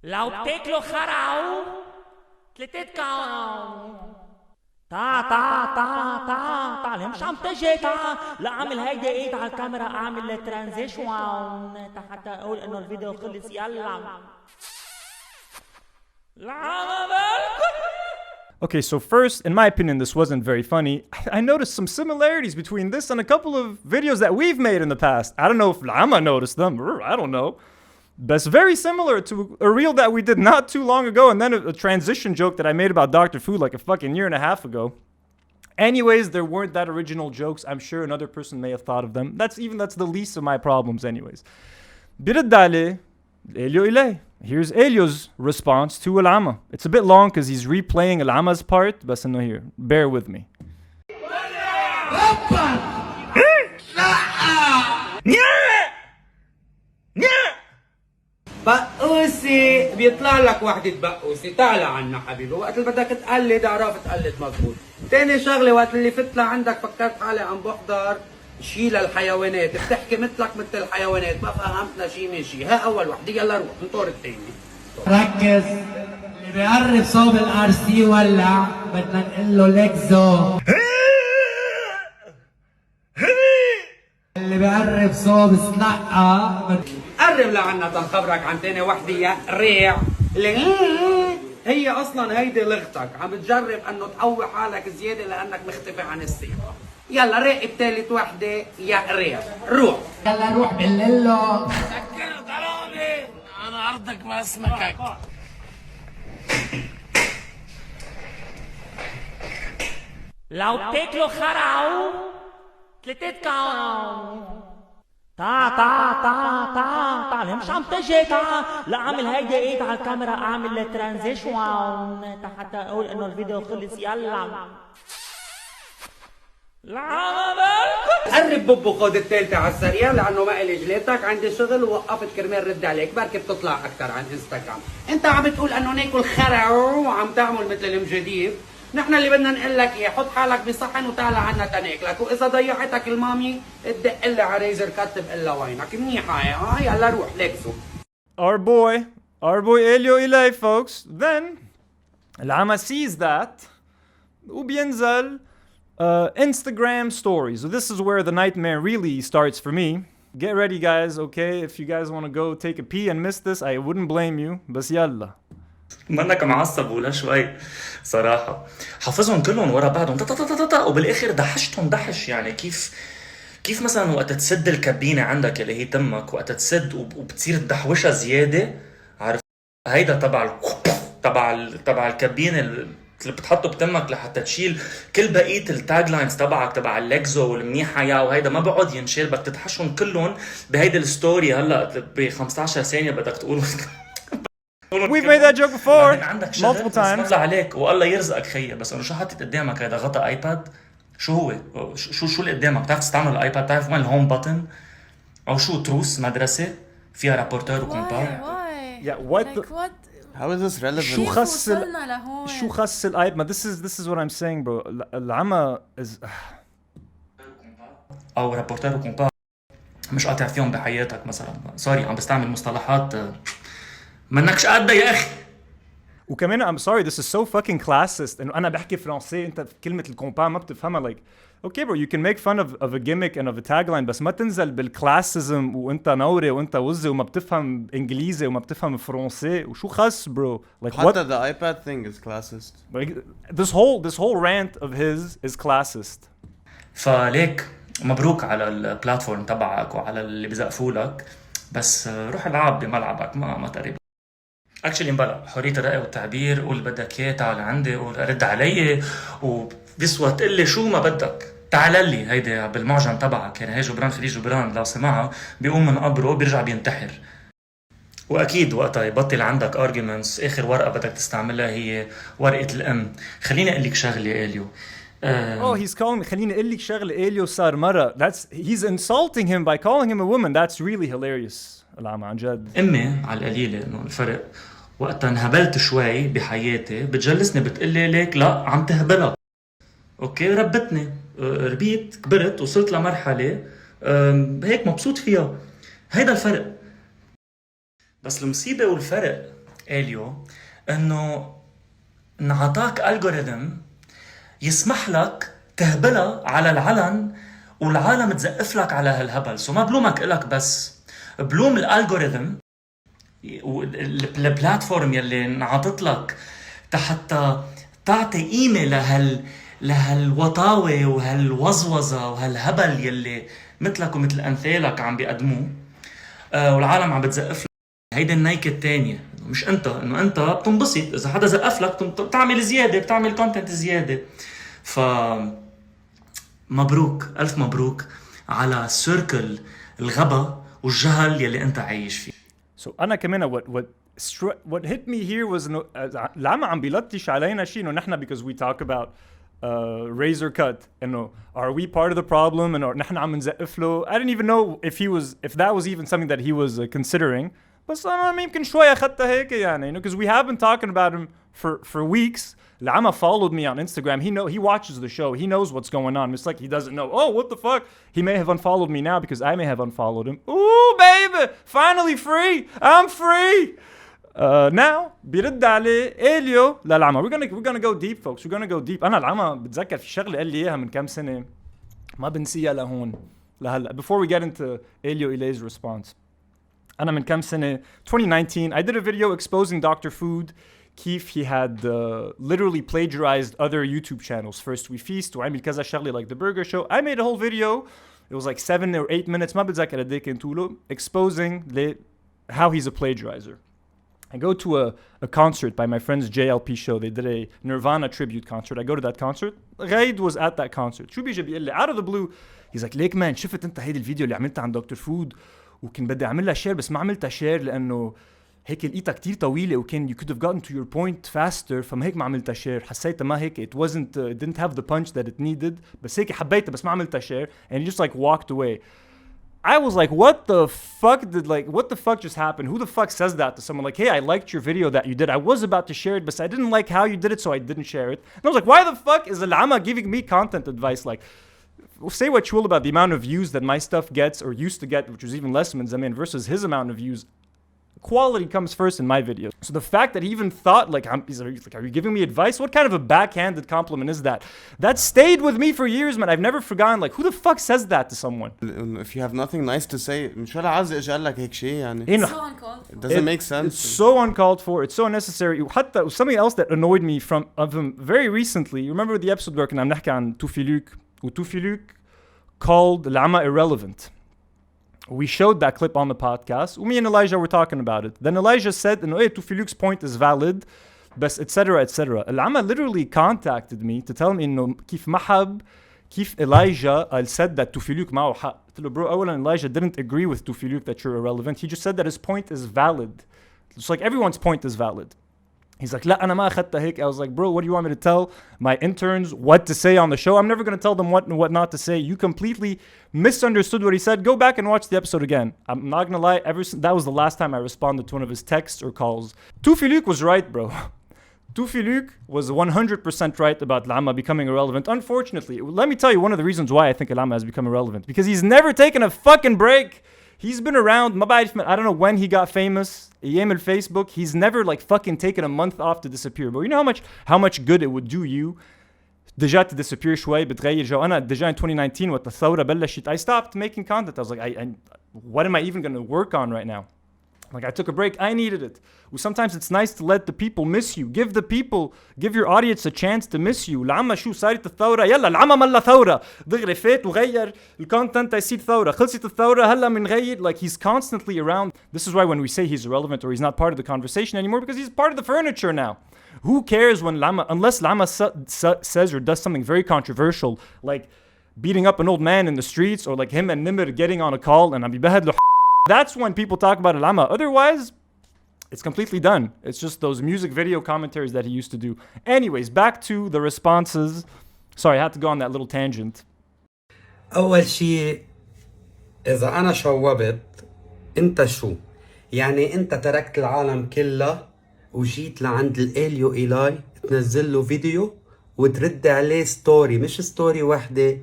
لو بتاكلوا خرعوا تلتتكعوا تا ليه مش عم تجي لا اعمل هيدي ايد على الكاميرا اعمل ترانزيشن حتى اقول انه الفيديو خلص يلا Okay, so first, in my opinion, this wasn't very funny. I noticed some similarities between this and a couple of videos that we've made in the past. I don't know if Lama noticed them. I don't know. But it's very similar to a reel that we did not too long ago, and then a transition joke that I made about Dr. Food like a fucking year and a half ago. Anyways, there weren't that original jokes. I'm sure another person may have thought of them. That's the least of my problems anyways. برد عليه Elio Elay. Here's Elio's response to Alama. It's a bit long because he's replaying Alama's part, but no, here, bear with me. بقوسي بيطلع لك وحدة بقوسي تعال عنا حبيبي وقت اللي بدك تقلد عرفت تقلد مظبوط. تاني شغلة وقت اللي فت لعندك فكرت حالي عم بحضر شي للحيوانات بتحكي مثلك مثل الحيوانات ما فهمتنا شي من شي. ها أول وحدة يلا روح انطور التاني. ركز اللي بيقرب صوب الار سي ولع بدنا نقول له لكزو. اللي بيقرب صوب سلقة قرب لعنا تنخبرك عن تاني وحدة يا ريع اللي هي اصلا هيدي لغتك عم بتجرب انه تقوي حالك زيادة لانك مختفي عن السيطرة. يلا راقب تالت وحدة يا ريع روح. يلا روح بالليلو. سكر ضربي انا ارضك ما اسمكك. لو بتاكلوا خرعوا تلتتكم تا مش عم تجي لا اعمل هيدي ايد على الكاميرا اعمل ترانزيشن حتى اقول انه الفيديو خلص يلا قرب بوبو خد التالتة على السريع لانه ما الي جليتك عندي شغل ووقفت كرمال رد عليك بركي بتطلع اكثر عن انستغرام. انت عم بتقول انه ناكل خرع وعم تعمل مثل المجديف. نحن اللي بدنا نقول لك اياه حط حالك بصحن وتعال عنا تناكلك واذا ضيعتك المامي ادق لها على ريزر كات بقول لها وينك منيحه يلا روح لكزو. Our boy Elio Elay, folks. Then Lama sees that وبينزل Instagram stories. So this is where the nightmare really starts for me. Get ready guys, okay? If you guys want to go take a pee and miss this, I wouldn't blame you. بس يلا. منك معصب ولا شوي صراحة. حافظهم كلهم ورا بعضهم وبالاخر دحشتهم دحش. يعني كيف مثلا وقت تسد الكابينة عندك اللي هي تمك وقت تسد وبتصير تدحوشها زيادة. عارف هيدا تبع الكابينة اللي بتحطه بتمك لحتى تشيل كل بقية التاج لاينز تبعك تبع اللكزو والمنيحة يا وهيدا ما بقعد ينشيل. بدك تدحشهم كلهم بهيدا الستوري هلا ب 15 ثانية بدك تقول. We've made that joke before multiple times. الله عليك والله يرزقك خيي. بس انه شو حاطط قدامك هذا غطاء ايباد؟ شو هو؟ شو اللي قدامك؟ بتعرف تستعمل الايباد؟ بتعرف وين الهوم بutton؟ او شو تروس مدرسة فيها رابورتور وكومبار؟ Yeah, what? How is this relevant? شو خص الايباد؟ This is what I'm saying, bro. العمى is او رابورتور وكومبار مش قاطع فيهم بحياتك مثلا. سوري عم بستعمل مصطلحات منكش قادة يا اخي. وكمان I'm sorry this is so fucking classist. انه انا بحكي فرنسي انت كلمة الكومبار ما بتفهمها. Like okay bro, you can make fun of a gimmick and of a tagline بس ما تنزل بالكلاسيزم وانت نوري وانت وزي وما بتفهم انجليزي وما بتفهم فرنسي وشو خاص bro. Like what? The iPad thing is classist. Like this whole rant of his is classist. فليك مبروك على البلاتفورم تبعك وعلى اللي بزقفوا لك. بس روح العب بملعبك ما تقريبا. اكشلي مبلا حريه الراي والتعبير. قول بدك اياه تعال عندي قول رد علي وبيسوى تقول لي شو ما بدك. تعال لي هيدي بالمعجم تبعك. يعني هي جبران خليل جبران لو سمعها بيقوم من قبره بيرجع بينتحر. واكيد وقتها يبطل عندك ارجيومنتس. اخر ورقه بدك تستعملها هي ورقه الام. خليني اقول لك شغله اليو. He's calling me. خليني اقول لك شغله اليو صار مره. He's insulting him by calling him a woman. That's really hilarious. العم عن جد. امي على القليله انه الفرق وقتها انهبلت شوي بحياتي بتجلسني بتقلي ليك لا عم تهبلها. اوكي ربتني ربيت كبرت وصلت لمرحله هيك مبسوط فيها. هيدا الفرق. بس المصيبه والفرق اليو انه انعطاك الجوريثم يسمح لك تهبلها على العلن والعالم تزقف لك على هالهبل. سو ما بلومك إلك بس بلوم الالجوريثم والبلاتفورم يلي انعطت لك حتى تعطي قيمه لهالوطاوه وهالوزوزه وهالهبل يلي مثلك ومثل امثالك عم بيقدموه. والعالم عم بتزقف لك. هيدي النايكه الثانيه مش انت انه انت بتنبسط اذا حدا زقف لك بتعمل زياده بتعمل كونتنت زياده. ف مبروك الف مبروك على سيركل الغبا والجهل يلي انت عايش فيه. So أنا كمان what hit me here was إنه العم عم بيلطش علينا شيء إنه نحن because we talk about razor cut إنه are we part of the problem إنه نحن عم نزقف له. I didn't even know if that was even something that he was considering. بس أنا يمكن شوية أخذتها هيك يعني because we have been talking about him for weeks. العم followed me on Instagram. He watches the show. He knows what's going on. It's like he doesn't know. Oh, what the fuck? He may have unfollowed me now because I may have unfollowed him. Ooh, baby, finally free. I'm free. Now بيرد عليه إليو للعمى. We're gonna go deep, folks. We're gonna go deep. أنا العمى بتذكر في شغلة قال لي إياها من كام سنة ما بنسيها لهون لهلا. Before we get into Elio Elay's response. أنا من كام سنة 2019 I did a video exposing Dr. Food. كيف he had literally plagiarized other YouTube channels. First We Feast وعمل كذا شغلة like The Burger Show. I made a whole video. It was like 7 or 8 minutes. ما بتذكر قد ايه كنتوا له exposing how he's a plagiarizer. I go to a concert by my friend's JLP show. They did a Nirvana tribute concert. I go to that concert. Ghaid was at that concert. شو بيجي بيقول لي out of the blue. He's like ليك مان شفت انت هيدي الفيديو اللي عملتها عن دكتور فود وكان بدي اعمل لها شير بس ما عملتها شير لانه هيك لقيتها كتير طويلة وكان you could have gotten to your point faster فما هيك ما عملتها شير. حسيتها ما هيك it didn't have the punch that it needed بس هيك حبيتها بس ما عملتها شير and he just like walked away. I was like what the fuck just happened? Who the fuck says that to someone? Like hey, I liked your video that you did. I was about to share it but I didn't like how you did it so I didn't share it. And I was like why the fuck is Al-Ama giving me content advice? Like say what you will about the amount of views that my stuff gets or used to get, which was even less than Zaman versus his amount of views. Quality comes first in my videos. So the fact that he even thought he's like, are you giving me advice? What kind of a backhanded compliment is that? That stayed with me for years, man. I've never forgotten. Like, who the fuck says that to someone? If you have nothing nice to say, مش ولا عايز اجي قال لك هيك شيء يعني. It's so uncalled for. It doesn't make sense. It's so uncalled for. It's so unnecessary. وحتى something else that annoyed me of him very recently. You remember the episode where كنا عم نحكي عن توفيلوك وتوفيلوك called العمى irrelevant. We showed that clip on the podcast. Me and Elijah were talking about it. Then Elijah said, hey, Tufiluk's point is valid, but etc. etc. Al-Ama literally contacted me to tell me كيف محب كيف Elijah said that Tufiluk معه حق. قلت له bro, أولا Elijah didn't agree with Tufiluk that you're irrelevant. He just said that his point is valid. It's like everyone's point is valid. He's like, لا أنا ما أخذتها هيك. I was like, bro, what do you want me to tell my interns what to say on the show? I'm never going to tell them what and what not to say. You completely misunderstood what he said. Go back and watch the episode again. I'm not going to lie. That was the last time I responded to one of his texts or calls. Tufiluk was right, bro. Tufiluk was 100% right about Al-Amma becoming irrelevant. Unfortunately, let me tell you one of the reasons why I think Al-Amma has become irrelevant. Because he's never taken a fucking break. He's been around, I don't know when he got famous. يعمل Facebook. He's never like fucking taken a month off to disappear. But you know how much good it would do you déjà to disappear شوي بتغير جو. أنا déjà in 2019 وقت الثورة بلشت I stopped making content. I was like what am I even going to work on right now? Like I took a break. I needed it. Sometimes it's nice to let the people miss you. Give your audience a chance to miss you. العمى شو صارت الثورة يلا العمى ملا ثورة دغري فات وغير الكونتنت يصير ثورة خلصت الثورة هلا منغير. Like he's constantly around. This is why when we say he's irrelevant or he's not part of the conversation anymore because he's part of the furniture now. Who cares when unless Lama says or does something very controversial like beating up an old man in the streets or like him and Nimr getting on a call and بيبهد له. That's when people talk about Al-Amma. Otherwise, it's completely done. It's just those music video commentaries that he used to do. Anyways, back to the responses. Sorry, I had to go on that little tangent. أول شيء إذا أنا شوبت أنت شو؟ يعني أنت تركت العالم كلها وجيت لعند الإليو إيلاي تنزل له فيديو وترد عليه ستوري مش ستوري واحدة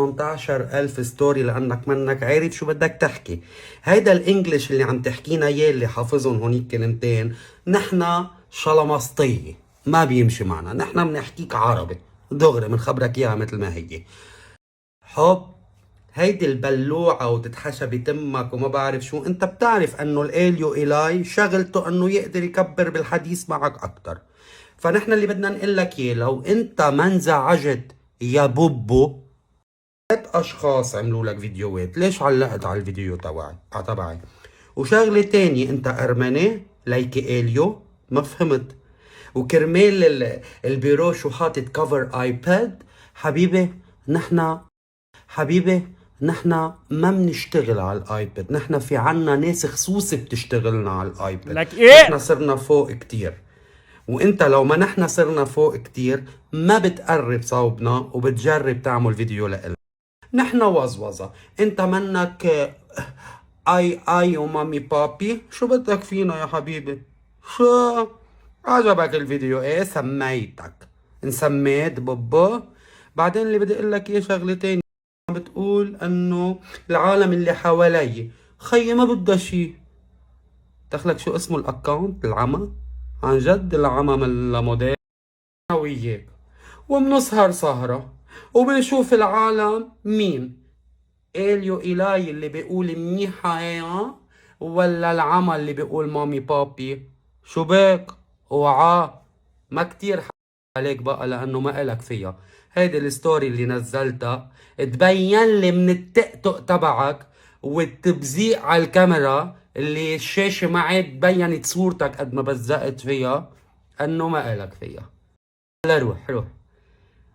18,000 ستوري لأنك منك عارف شو بدك تحكي. هيدا الإنجليش اللي عم تحكينا إياه اللي حافظهم هونيك كلمتين نحنا شلمسطية ما بيمشي معنا. نحنا بنحكيك عربي دغري منخبرك إياها مثل ما هي. حب هيدي البلوعة وتتحشى بتمك وما بعرف شو. أنت بتعرف أنه الإليو إيلاي شغلته أنه يقدر يكبر بالحديث معك أكتر. فنحن اللي بدنا نقلك إيه لو أنت ما انزعجت يا بوبو 3 أشخاص عملوا لك فيديوهات ليش علقت على الفيديو تبعي؟ وشغلة تانية أنت أرمني لايكي إليو ما فهمت. وكرمال البيرو شو حاطط كفر ايباد. حبيبي نحن ما بنشتغل على الايباد، نحن في عنا ناس خصوصي بتشتغلنا على الايباد. لك ايه؟ نحن صرنا فوق كتير، وانت لو ما نحن صرنا فوق كتير ما بتقرب صوبنا وبتجرب تعمل فيديو لإلنا. نحن وزوزة، انت منك اي ومامي بابي، شو بدك فينا يا حبيبي؟ شو عجبك الفيديو؟ ايه سميتك؟ انسميت بابا؟ بعدين اللي بدي اقول لك ايه شغله تانية، بتقول انه العالم اللي حوالي خيي ما بدها شي. دخلك شو اسمه الاكاونت؟ العمى عن جد، العمى من الموديل وياك، وبنسهر سهرة وبنشوف العالم مين؟ إليو إلاي اللي بيقول منيحة يا، ولا العمى اللي بيقول مامي بابي؟ شو بك؟ اوعى ما كتير عليك بقى لأنه ما إلك فيها. هيدي الستوري اللي نزلتها تبين لي من التقطق تبعك والتبزيق على الكاميرا اللي الشاشة ما عاد بينت صورتك قد ما بزقت فيها انه ما إلك فيها. لا روح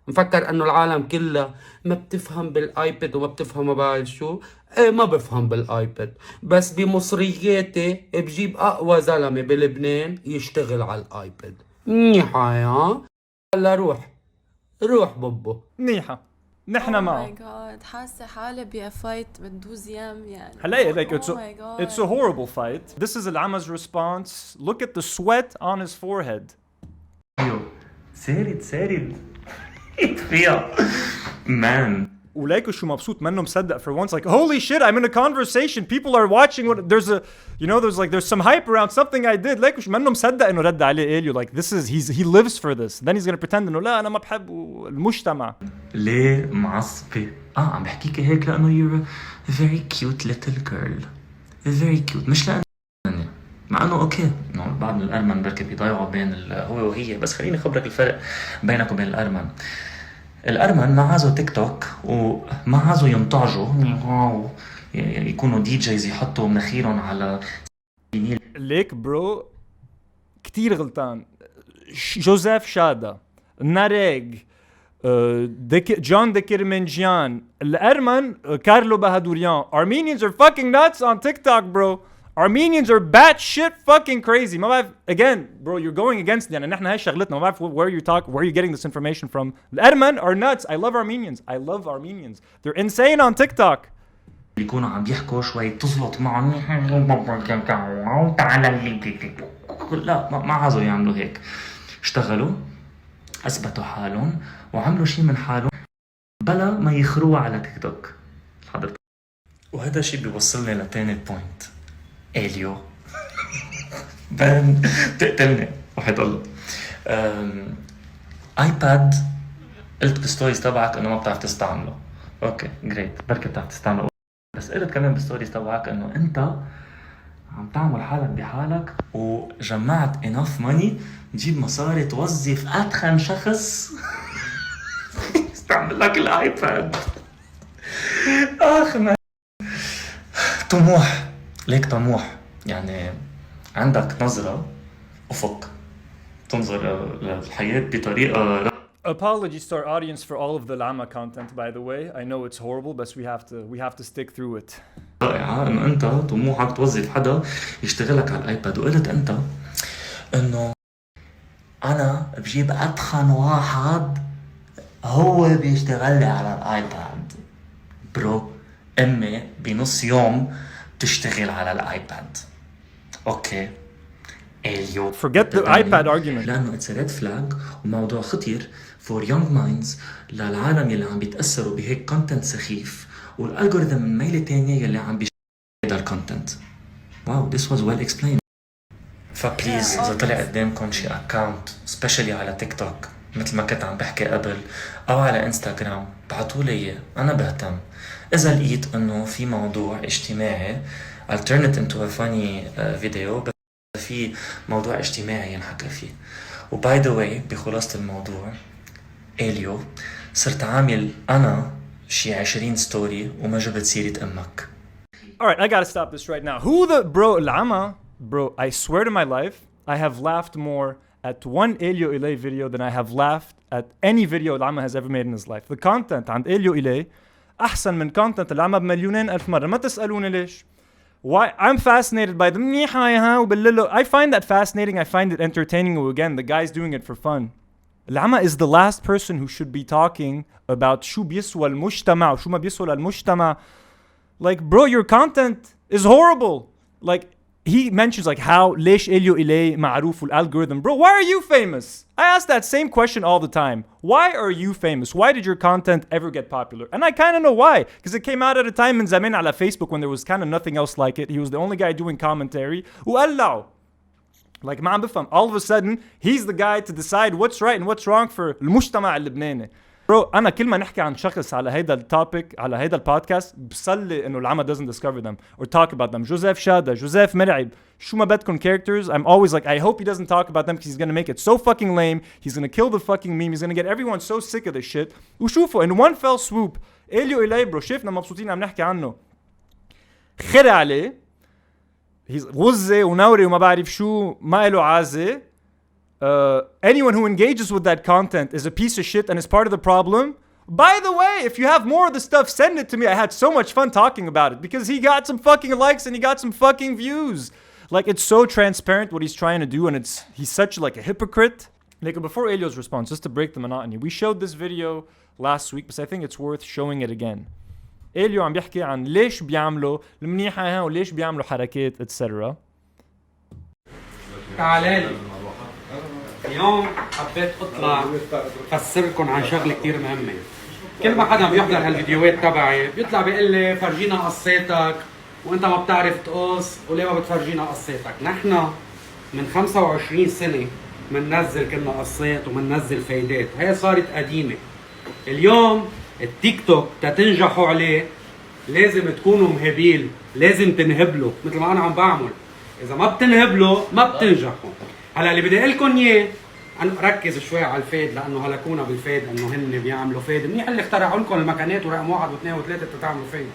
مفكر انه العالم كلها ما بتفهم بالايباد وما بتفهم ما بعرف شو. ايه ما بفهم بالايباد، بس بمصرياتي بجيب اقوى زلمة بلبنان يشتغل على الايباد. منيحة يا هلا روح بابا. منيحة نحن Oh معه. my god، حاسة حالي بفايت بدوز يام يعني. هلا like Oh it's a horrible fight. This is Alama's response. Look at the sweat on his forehead. ايوه سارد فيها مان. وليكو شو مبسوط منه مصدق for once, like holy shit I'm in a conversation, people are watching, what there's a there's some hype around something I did. ليكو شو منه مصدق انه رد عليه إليو like this is he lives for this, then he's gonna pretend انه لا انا ما بحب المجتمع. ليه معصبة؟ عم بحكيك هيك لانه you're a very cute little girl, very cute، مش لانه مع انه اوكي انه بعض من الارمن بركي بيضيعوا بين هو وهي، بس خليني اخبرك الفرق بينك وبين الارمن. الارمن ما عازوا تيك توك وما عازوا ينطعجوا يكونوا دي جيز يحطوا مناخيرهم على ليك برو كتير غلطان. جوزيف شادا، ناريج، جون دي كيرمنجيان، الارمن كارلو بهادوريان. Armenians are fucking nuts on TikTok bro. Armenians are batshit fucking crazy. ما بعرف again bro you're going against يعني نحن هاي شغلتنا. ما بعرف where are you getting this information from. الارمن are nuts. I love Armenians. They're insane on TikTok. يكونوا عم يحكوا شوي تزلط معهم لا ما عازوا يعملوا هيك. اشتغلوا، اثبتوا حالهم وعملوا شيء من حالهم بلا ما يخروها على تيك توك حضرتك. وهذا الشيء بيوصلني لتاني بوينت. إليو بان تقتلني وحيد الله. ايباد قلت بالستوريز تبعك انه ما بتعرف تستعمله. اوكي جريت، بركي بتعرف تستعمله، بس قلت كمان بالستوريز تبعك انه انت عم تعمل حالك بحالك وجمعت enough money تجيب مصاري توظف اتخن شخص يستعمل لك الايباد. ما طموح ليك، طموح يعني عندك نظرة أفق، تنظر للحياة بطريقة. Apologies to our audience for all of the llama content by the way. I know it's horrible but we have to stick through it. رائعة انه انت طموحك توظف حدا يشتغلك على الايباد، وقلت انت انه انا بجيب اتخن واحد هو بيشتغل لي على الايباد. برو امي بنص يوم تشتغل على الايباد. اوكي إليو Forget the iPad argument. لانه it's a red flag وموضوع خطير for young minds للعالم يلي عم بيتاثروا بهيك كونتنت سخيف والالجوريثم من ميله تانية يلي عم بيشتغل هذا الكونتنت. واو this was well explained. فبليز اذا طلع قدامكم شي اكاونت سبيشالي على تيك توك مثل ما كنت عم بحكي قبل او على انستغرام بعتولي اياه، انا بهتم. اذا لقيت انه في موضوع اجتماعي I'll turn it into a funny video، بس في موضوع اجتماعي ينحكى فيه. وباي ذا واي بخلاصة الموضوع إليو صرت عامل انا شي 20 ستوري وما جبت سيرة امك. Alright, I gotta stop this right now. Who the bro العمى bro, I swear to my life I have laughed more at one Elio Elay video than I have laughed at any video Lama has ever made in his life. The content عند Elio Elay أحسن من content اللي عمها بمليونين ألف مرة. ما تسألوني ليش. Why? I'm fascinated by the I find that fascinating. I find it entertaining. Again, the guy's doing it for fun. Lama is the last person who should be talking about شو بيسوى المجتمع وشو ما بيسوى للمجتمع. Like, bro, your content is horrible. Like, he mentions like how ليش Elio Elay معروف والalgorithm. Bro, why are you famous? I ask that same question all the time. Why are you famous? Why did your content ever get popular? And I kind of know why. Because it came out at a time in زمان على Facebook when there was kind of nothing else like it. He was the only guy doing commentary. وقلعوا. Like, ما عم بفهم. All of a sudden, he's the guy to decide what's right and what's wrong for المجتمع اللبناني. Bro, أنا كل ما نحكي عن شخص على هيدا التوبيك على هيدا البودكاست بصلي إنه العمى doesn't discover them or talk about them. Joseph Chada, Joseph مرعب, شو ما بدكم characters. I'm always like, I hope he doesn't talk about them because he's gonna make it so fucking lame. He's gonna kill the fucking meme. He's gonna get everyone so sick of this shit. وشوفوا in one fell swoop, Elio Elay, bro, شفنا مبسوطين عم نحكي عنه. خرع عليه. He's غزة ونوري وما بعرف شو ما له عازة. Anyone who engages with that content is a piece of shit and is part of the problem. By the way, if you have more of the stuff, send it to me. I had so much fun talking about it because he got some fucking likes and he got some fucking views. Like, it's so transparent what he's trying to do, and he's such like a hypocrite. Like, before Elio's response, just to break the monotony, we showed this video last week, but I think it's worth showing it again. Elio عم بيحكي عن ليش بيعملوا المنيحة وليش بيعملوا حركات etc. تعالي اليوم حبيت اطلع افسركم عن شغله كثير مهمه. كل ما حدا بيحضر هالفيديوهات تبعي بيطلع بيقول لي فرجينا قصيتك وانت ما بتعرف تقص وليه ما بتفرجينا قصيتك. نحن من 25 سنه بننزل كنا قصات وبننزل فايدات. هي صارت قديمه. اليوم التيك توك تتنجحوا عليه لازم تكونوا مهبيل، لازم تنهبلوا مثل ما انا عم بعمل. اذا ما بتنهبلوا ما بتنجحوا. هلا اللي بدي اقول لكم اياه ركز شوي على الفيد لانه هلكونا بالفيد انه هن بيعملوا فيد. منيح اللي اخترعوا لكم المكانات ورقم 1 و2 و3 تتعملوا فيد.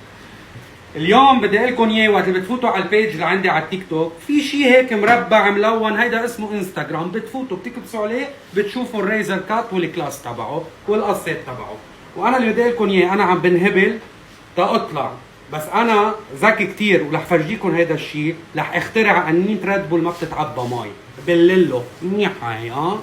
اليوم بدي اقول لكم اياه وقت اللي بتفوتوا على البيج اللي عندي على التيك توك في شيء هيك مربع ملون، هيدا اسمه انستغرام. بتفوتوا بتكبسوا عليه بتشوفوا الريزر كات والكلاس تبعه والقصات تبعه. وانا اللي بدي اقول لكم اياه انا عم بنهبل تاطلع، بس انا ذكي كثير ورح فرجيكم هيدا الشيء. رح اخترع قنينه ريد بول ما بتتعبى مي بلله منيحه هي.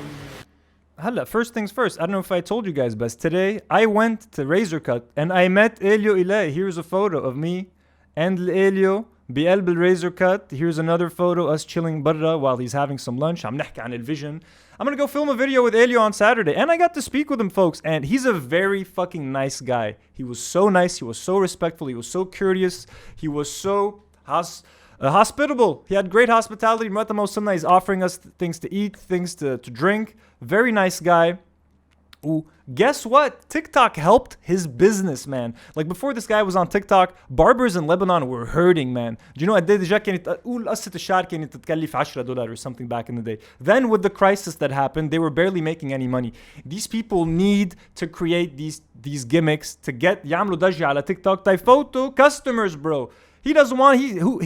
هلا first things first, I don't know if I told you guys, but today I went to Razor Cut and I met Elio Elay. Here's a photo of me and Elio بقلب الريزر cut. Here's another photo us chilling برا while he's having some lunch. عم نحكي عن الفيجن. I'm gonna go film a video with Elio on Saturday, and I got to speak with him, folks, and he's a very fucking nice guy. He was so nice, he was so respectful, he was so courteous, he was so hospitable. He had great hospitality. He's offering us things to eat, things to drink. Very nice guy. Ooh, guess what? TikTok helped his business, man. Like, before this guy was on TikTok, barbers in Lebanon were hurting, man. Do you know قد ايه ديجا كانت قول قصة الشعر كانت تتكلف $10 or something back in the day. Then with the crisis that happened, they were barely making any money. These people need to create these gimmicks to get يعملوا ضجة على TikTok. Photo customers, bro. He doesn't want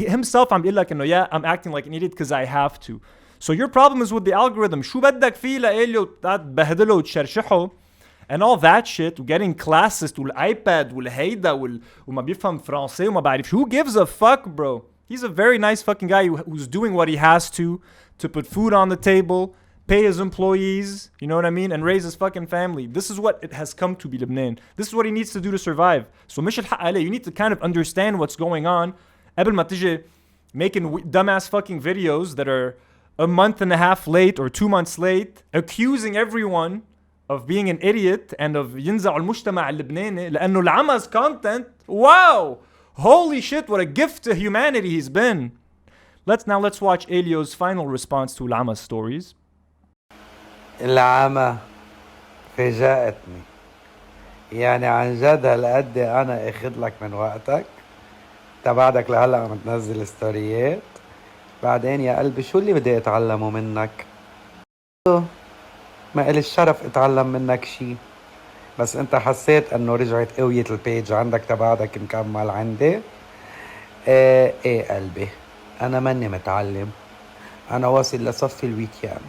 himself عم بيقول لك انه yeah, I'm acting like an idiot because I have to. So your problem is with the algorithm. شو بدك فيه لإليو تبهدله وتشرشحه and all that shit وgetting classes والايباد والهيدا وما بيفهم فرنسي وما بعرف. Who gives a fuck, bro? He's a very nice fucking guy who's doing what he has to put food on the table, pay his employees, you know what I mean, and raise his fucking family. This is what it has come to be Lebanon. This is what he needs to do to survive. So مش الحق عليه. You need to kind of understand what's going on قبل ما تيجي making dumbass fucking videos that are a month and a half late or 2 months late, accusing everyone of being an idiot and of ينزعوا المجتمع اللبناني لأنه العمز content. Wow! Holy shit, what a gift to humanity he's been. Let's watch Elio's final response to العمز stories. العمى فاجأتني. يعني عن جد هالقد أنا أخذ لك من وقتك تبعدك لهلا عم تنزل ستوريات. بعدين يا قلبي شو اللي بدي أتعلمه منك؟ ما إلي الشرف أتعلم منك شي، بس أنت حسيت أنه رجعت قوية البيج عندك تبعدك مكمل عندي. إيه قلبي أنا ماني متعلم، أنا واصل لصف الويكيان.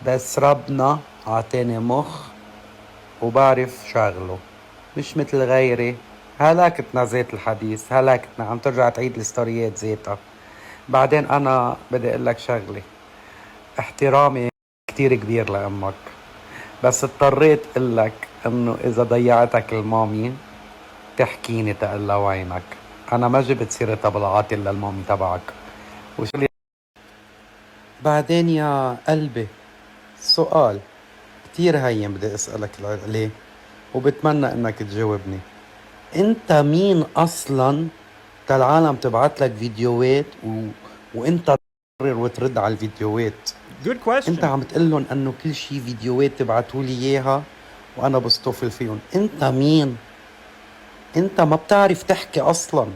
بس ربنا عطاني مخ وبعرف شغله، مش مثل غيري. هلاك تنازيت الحديث، هلاك عم ترجع تعيد الستوريات ذاتها. بعدين أنا بدي أقول لك شغلة، احترامي كتير كبير لأمك، بس اضطريت أقول لك إنه إذا ضيعتك المامي تحكيني تقول لها وينك. أنا ما جبت سيرتها بالعاطل للمامي تبعك. بعدين يا قلبي سؤال كتير هين بدي أسألك عليه وبتمنى إنك تجاوبني. أنت مين أصلاً العالم تبعت لك فيديوهات وأنت تقرر وترد على الفيديوهات؟ Good question. أنت عم تقلن إنه كل شي فيديوهات تبعتولي إياها وأنا بستوفل فيهم. أنت مين؟ أنت ما بتعرف تحكي أصلاً،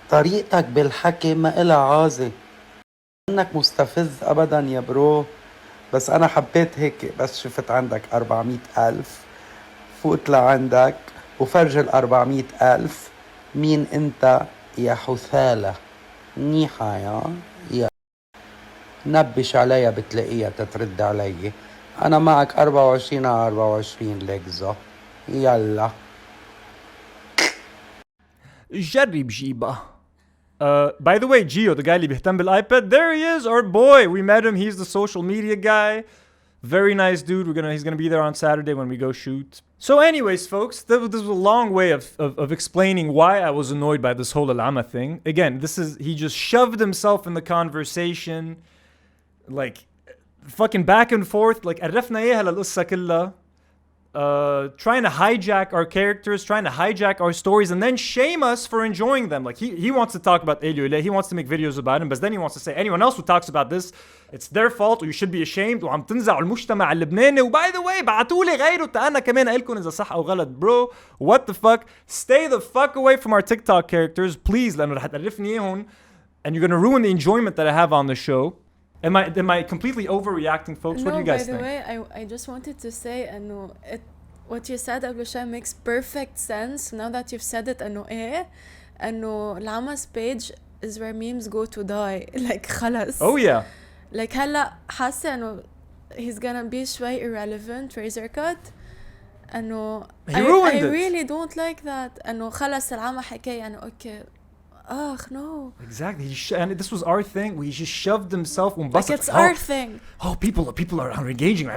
طريقتك بالحكي ما إلها عازة، إنك مستفز أبداً يا برو. بس أنا حبيت هيك، بس شفت عندك 400,000 فوت لعندك وفرج 400,000. مين أنت يا حثالة؟ منيحة يا نبش عليها بتلاقيها تترد علي. أنا معك 24 على 24 لكزة. يلا جرب جيبه. By the way, Gio, the guy اللي بيهتم بالiPad, there he is, our boy. We met him. He's the social media guy. Very nice dude. He's gonna be there on Saturday when we go shoot. So anyways, folks, this was a long way of explaining why I was annoyed by this whole Alama thing. Again, he just shoved himself in the conversation, like fucking back and forth, like عرفنا ايه هالقصة كلها. Trying to hijack our characters, trying to hijack our stories, and then shame us for enjoying them. Like he wants to talk about Elio Elay, he wants to make videos about him, but then he wants to say anyone else who talks about this, it's their fault, or you should be ashamed. وعم تنزع المجتمع اللبناني. وباي ذا واي بعتولي غيره انا كمان قلكم اذا صح او غلط. Bro, what the fuck? Stay the fuck away from our TikTok characters, please, لانه رح تعرفني اياهم, and you're gonna ruin the enjoyment that I have on the show. Am I completely overreacting, folks? What do you guys think? No, by the way, I just wanted to say what you said قبل شوي makes perfect sense now that you've said it. إنه Lama's page is where memes go to die. Like خلص. Oh yeah. Like هلا حاسة إنه he's gonna be شوي irrelevant razor cut. إنه He ruined I it. really don't like that. إنه خلص Lama حكى يعني okay. No. Exactly. And this was our thing. We just shoved himself. Like it's our thing. Oh, people are engaging.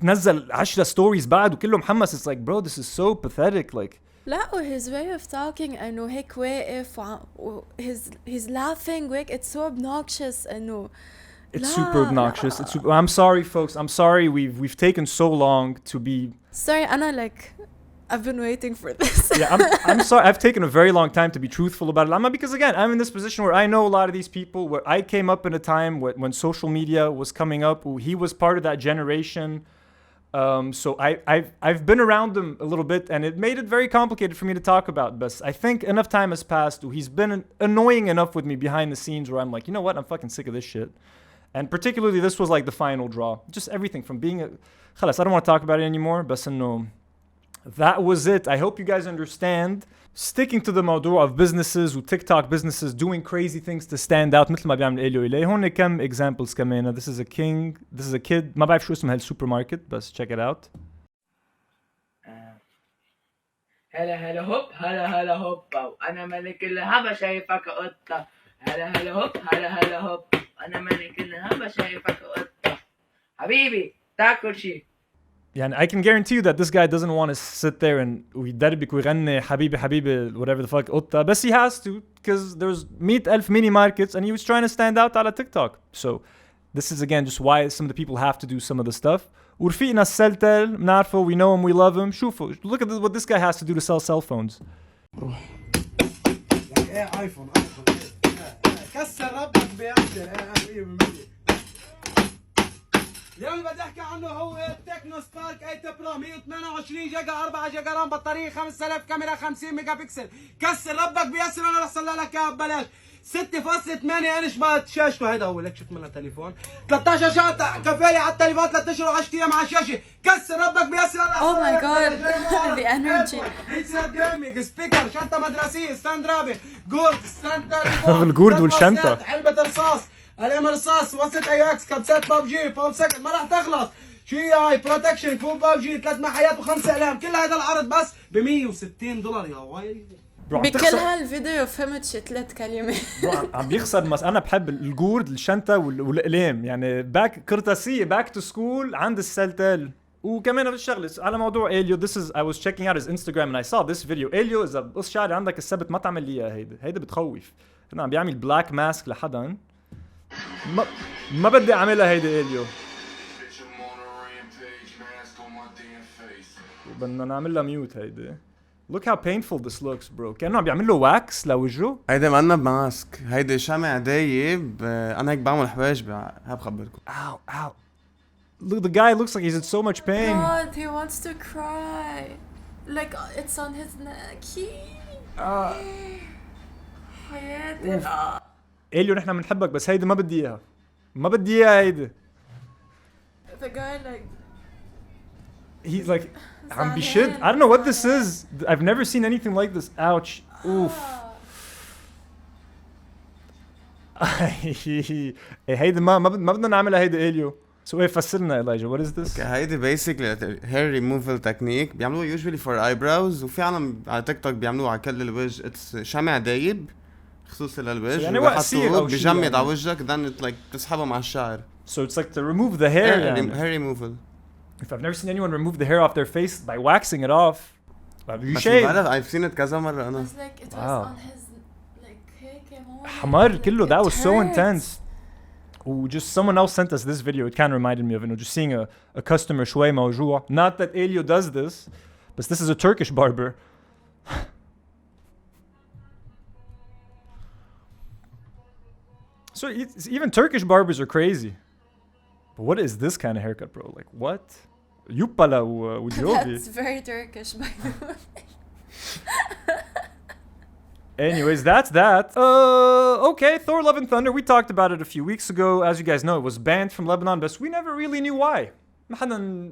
نزل 10 stories بعد وكله محمس. It's like, bro, this is so pathetic. Like. لا his way of talking إنه هيك واقف he's laughing وهيك it's so obnoxious إنه. It's super obnoxious. It's super, I'm sorry, folks. I'm sorry. We've taken so long to be. Sorry, أنا like. I've been waiting for this. Yeah, I'm sorry. I've taken a very long time to be truthful about it. Because again, I'm in this position where I know a lot of these people, where I came up in a time when social media was coming up. He was part of that generation. So I've been around him a little bit, and it made it very complicated for me to talk about. But I think enough time has passed. He's been annoying enough with me behind the scenes where I'm like, you know what? I'm fucking sick of this shit. And particularly this was like the final draw. Just everything from being خلاص, I don't want to talk about it anymore. But no. That was it. I hope you guys understand. Sticking to the موضوع of businesses و TikTok businesses doing crazy things to stand out مثل ما بيعمل Elio Elay. هون كم examples كمان. This is a kid. ما بعرف شو اسم هالسوبرماركت بس check it out. هلا هوب هلا هوب أنا ملك الهبة شايفك قطة. هلا هوب هلا هوب أنا ملك الهبة شايفك قطة. حبيبي تاكل شي. يعني I can guarantee you that this guy doesn't want to sit there and ويدربك ويغني حبيبي حبيبي whatever the fuck قطة. But he has to because there's 100,000 mini markets and he was trying to stand out على TikTok. So this is again just why some of the people have to do some of the stuff. ورفيقنا السلتل بنعرفه, we know him, we love him. شوفوا look at what this guy has to do to sell cell phones. ايه ايفون كسر ربك بيقدر 100%. اليوم بدي احكي عنه هو التكنو سبارك 8 برو 128 جيجا 4 جيجا رام بطاريه 5000 كاميرا 50 ميجا بكسل. كسر ربك بيسر انا رح صلح لك اياها ببلاش. 6.8 انش بات شاشته. هيدا هو لك شفت منها تليفون 13 شاشة كفالة على التليفون 3 اشهر و10 ايام على الشاشة. كسر ربك بيسر انا. Oh my god the energy. هيدسيت جيمنج سبيكر شنطة مدرسية ستاند رابع جولد ستاند تليفون الجورد والشنطة. علبة رصاص الام رصاص وسط اي اكس كبسات ببجي فول سكند ما راح تخلص. جي اي بروتكشن فول ببجي 3 محايات و5 اقلام. كل هذا العرض بس ب $160 يا ويلي. بكل هالفيديو فهمت شي 3 كلمات. عم بيخسر انا بحب الجورد الشنطه والاقلام يعني باك كرتاسيه باك تو سكول عند السلتل. وكمان هذا الشغله على موضوع اليو this is I was checking out his Instagram and I saw this video. اليو اذا بقص شعري عندك السبت ما تعمل لي اياها هيدا بتخوف. كنا عم بيعمل بلاك ماسك لحدا ما بدي اعملها هيدي اليو. بدنا نعملها ميوت هيدي. Look how painful this looks bro. كأنه عم بيعمل له واكس لوجهه. هيدا مانا بماسك، هيدي شمع دايب. انا هيك بعمل حواجبي هاب خبركم. Ow ow. Look, the guy looks like he's in so much pain. God, he wants to cry. Like it's on his neck. حياتي. اليو نحن بنحبك بس هيدي ما بدي اياها. ما بدي اياها هيدي. The guy like he's like عم بيشد. I don't know what this is. I've never seen anything like this. Ouch. Oof. هيدي ما بدنا نعملها هيدي اليو. So ايه فسرنا Elijah. What is this? هيدي basically hair removal technique بيعملوها usually for eyebrows وفي عالم على تيك توك بيعملوها على كل الوجه. It's شمع دايب خصوصي للوجه. يعني وقسير بيجمد على وجهك then it like بتسحبها مع الشعر. So it's like to remove the hair. Hair removal. If I've never seen anyone remove the hair off their face by waxing it off. You shave. I've seen it كذا مرة أنا. like it was on his like هيك هون. حمار كله. That was so intense. Just someone else sent us this video. It kind of reminded me of it. Just seeing a customer شوي موجوع. Not that Elio does this, but this is a Turkish barber. So even Turkish barbers are crazy. But what is this kind of haircut, bro? Like what? Yuppala وجوبي. That's very Turkish by the way. Anyways, that's that. Okay, Thor Love and Thunder. We talked about it a few weeks ago. As you guys know, it was banned from Lebanon, but we never really knew why.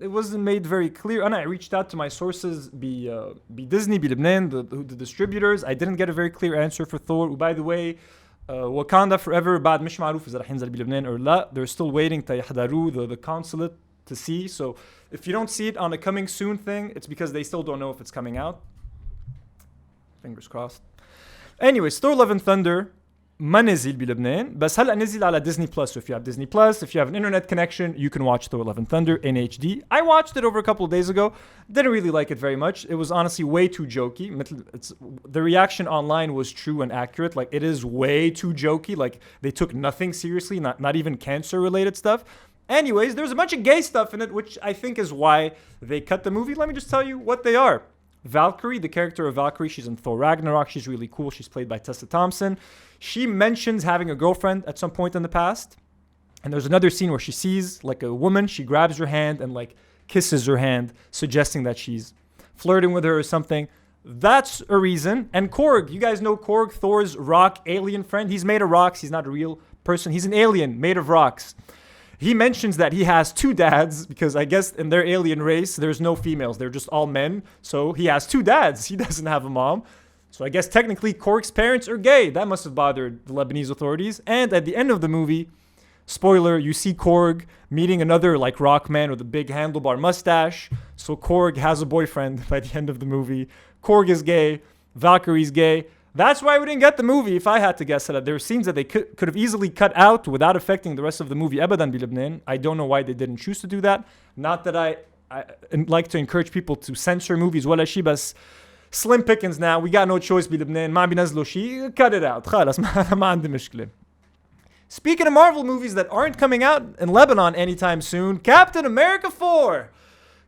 It wasn't made very clear. And I reached out to my sources, be Disney, be Lebanon, the distributors. I didn't get a very clear answer for Thor. By the way, Wakanda Forever بعد مش معروف إذا رح ينزل بلبنان or لا. They're still waiting to يحضروا the consulate to see. So if you don't see it on a coming soon thing, it's because they still don't know if it's coming out. Fingers crossed. Anyways, Thor Love and Thunder ما نزل بلبنان بس هلا نزل على Disney Plus. So if you have Disney Plus, if you have an internet connection, you can watch Thor Love and Thunder in HD. I watched it over a couple of days ago. Didn't really like it very much. It was honestly way too jokey. The reaction online was true and accurate. Like it is way too jokey. Like they took nothing seriously, not even cancer related stuff. Anyways, there's a bunch of gay stuff in it, which I think is why they cut the movie. Let me just tell you what they are. Valkyrie, the character of Valkyrie, she's in Thor Ragnarok. She's really cool. She's played by Tessa Thompson. She mentions having a girlfriend at some point in the past. And there's another scene where she sees like a woman. She grabs her hand and like kisses her hand, suggesting that she's flirting with her or something. That's a reason. And Korg, you guys know Korg, Thor's rock alien friend. He's made of rocks. He's not a real person. He's an alien made of rocks. He mentions that he has 2 dads because I guess in their alien race, there's no females. They're just all men. So he has 2 dads. He doesn't have a mom. So I guess technically Korg's parents are gay. That must have bothered the Lebanese authorities. And at the end of the movie, spoiler, you see Korg meeting another like rock man with a big handlebar mustache. So Korg has a boyfriend by the end of the movie. Korg is gay. Valkyrie's gay. That's why we didn't get the movie, if I had to guess it. There are scenes that they could have easily cut out without affecting the rest of the movie. Abadan bi Lebanon. I don't know why they didn't choose to do that. Not that I like to encourage people to censor movies. ولا شي بس slim pickings now. We got no choice بلبنان. ما بينزلوا شي. Cut it out. خلاص ما عندي مشكلة. Speaking of Marvel movies that aren't coming out in Lebanon anytime soon, Captain America 4.